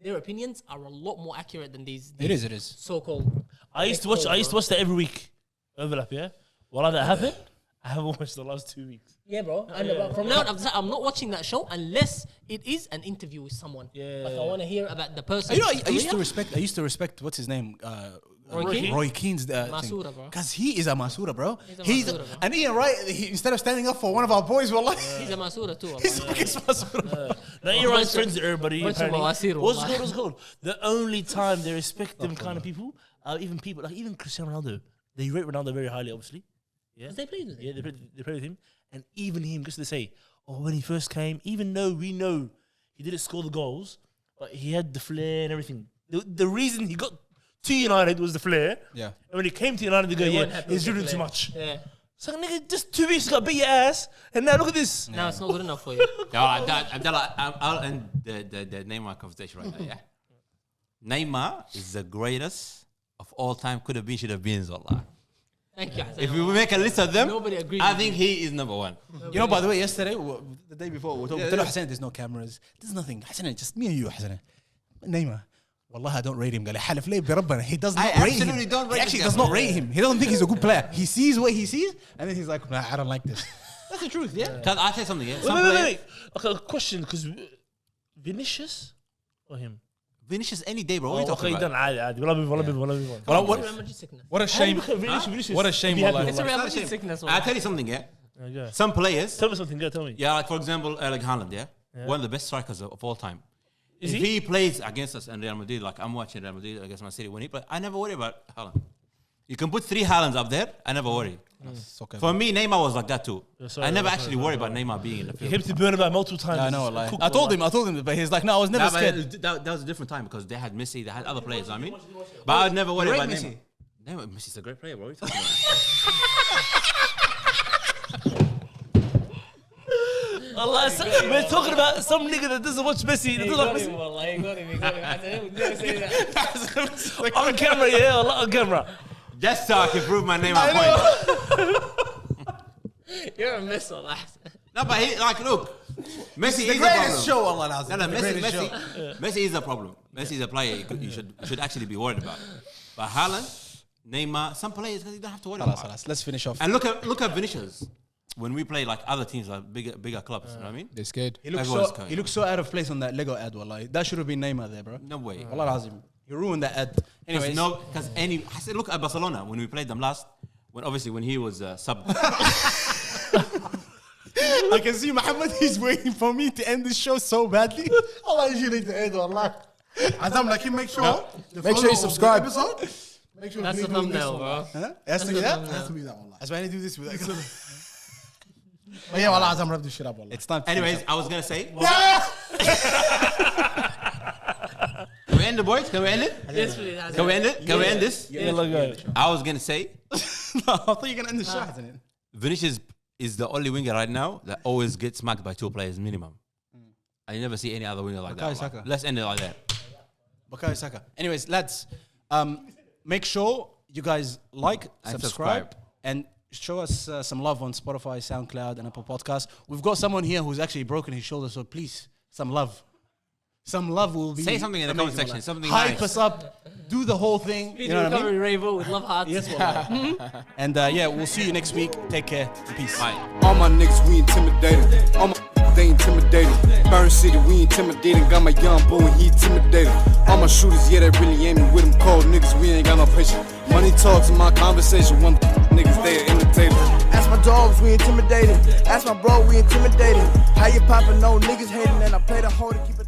their opinions are a lot more accurate than these. It is. So-called. I used to watch that every week. Overlap, yeah. While that happened, I haven't watched the last 2 weeks. Yeah, bro. And from now on, I'm not watching that show unless it is an interview with someone. Yeah. Like I want to hear about the person. You know, I used to respect what's his name, Roy Keane? Roy Keane's Masura, bro. because he is a Masura, bro. He's a Masura, bro. And Ian Wright, instead of standing up for one of our boys, wallah, He's a Masura too. he's wallahi. fucking Masura. bro. Now Iran's friends with everybody. bunch of apparently. Mawasir, What's wallahi. good? What's good? The only time they respect them kind of people are even people like even Cristiano Ronaldo. They rate Ronaldo very highly, obviously. Yeah, 'Cause they played with him. Yeah, they played with him, and even him. Just to say, when he first came, even though we know he didn't score the goals, but he had the flair and everything. The reason he got to United was the flair. Yeah. And when he came to United, they go, They yeah, weren't happy he's with the dribbling too player. much. Yeah. So nigga, just 2 weeks ago, beat your ass, and now look at this. Now it's not good enough for you. Abdullah, I'll end the Neymar conversation right now, yeah? Neymar is the greatest of all time. Could have been, should have been, Wallah. Thank you. If we make a list of them, Nobody agrees I with think he is number one. You know, by the way, yesterday, the day before, we were talking. Hassan, there's no cameras. There's nothing. Hassan, just me and you, Hassan. Neymar, Wallah, I don't rate him. حلف لي بربنا. He does not I rate him. absolutely don't rate He actually this does guy. not rate him. He doesn't think he's a good player. He sees what he sees, and then he's like, nah, I don't like this. That's the truth, yeah. Cause I'll tell you something. Yeah, some Wait. players, Okay, a question, because Vinicius or him? Vinicius any day, bro. What are you Okay, talking done. about? عادي. ولا move on. Real Madrid sickness. What a shame. Vinicius. What a shame, Be happy. wallahi. It's a Real Not a Madrid shame. sickness. I'll tell you something. Yeah, Okay. some players. Tell me something, girl. Tell me. Yeah, like for example, Erling Haaland. Yeah, one of the best strikers of all time. Is if he? he plays against us in Real Madrid, like I'm watching Real Madrid against Man City, when he plays, I never worry about Haaland. You can put 3 Haalands up there, I never worry. Okay. For me, Neymar was like that too. sorry, I never sorry, actually worry about Neymar being in the He field. came to burn about multiple times. I know, wallahi. Cook, I told him, but he's like, no, I was never Nah, scared. but that was a different time because they had Messi, they had other players. I mean, but I would never worry rate about Messi? Neymar. Messi's a great player, bro. What are you talking about? Allah, we're talking about some nigga that doesn't watch Messi. That doesn't like Messi. On camera, yeah, Allah, on camera. Just so I can prove my Neymar point. You're a mess, Allah. No, but he, like, look, Messi The is a greatest problem. show, Allah Nazim. No, The Messi, greatest show. Messi is a problem. Messi is a player you should actually be worried about. But Haaland, Neymar, some players you don't have to worry about. Khalas, let's finish off. And look at Vinicius. When we play like other teams, like bigger clubs, you know what I mean? They're scared. He looks Everyone's so going. he looks so out of place on that Lego ad, wallahi. That should have been Neymar there, bro. No way. Allah Nazim. He ruined that ad. Anyways, Because I said, look at Barcelona when we played them last. When he was sub. I can see Muhammad, he's waiting for me to end the show so badly. Allah يجيني تعيد والله. Azam, like, make sure. Make sure you subscribe. Make sure That's the thumbnail, bro. Huh? It has to be that? It has to be that, wallah. That's why I do this with that. But yeah, wallah, Azam, wrap this shit up, wallah. It's time to Anyways, I was gonna say. Can we end the boys? Can we end it? Yes, please. Can we end it? Can we end this? Yeah, look at it. I was gonna say No, I thought you were going to end the show, isn't it? Vinicius is the only winger right now that always gets smacked by 2 players minimum. I never see any other winger like Bukayo that. Saka. Let's end it like that. Bukayo Saka. Anyways, lads, make sure you guys like, And subscribe, and show us some love on Spotify, SoundCloud, and Apple Podcasts. We've got someone here who's actually broken his shoulder, so please, some love. Some love will be. Say something in the comment amazing, section, wallah. something Hype nice. us up. Do the whole thing. Speedy You know what I mean? recovery, Rainbow, with love hearts. Yes, wallah. And yeah, we'll see you next week. Take care. Peace. Bye. All my niggas, we intimidated. All my they intimidated. Burn City, we intimidating. Got my young boy, he intimidated. All my shooters, yeah, they really aiming with them cold niggas. We ain't got no patience. Money talks in my conversation. One niggas, they are imitators. Ask my dogs, we intimidating. Ask my bro, we intimidating. How you poppin', no niggas hating, and I play the hoe to keep it.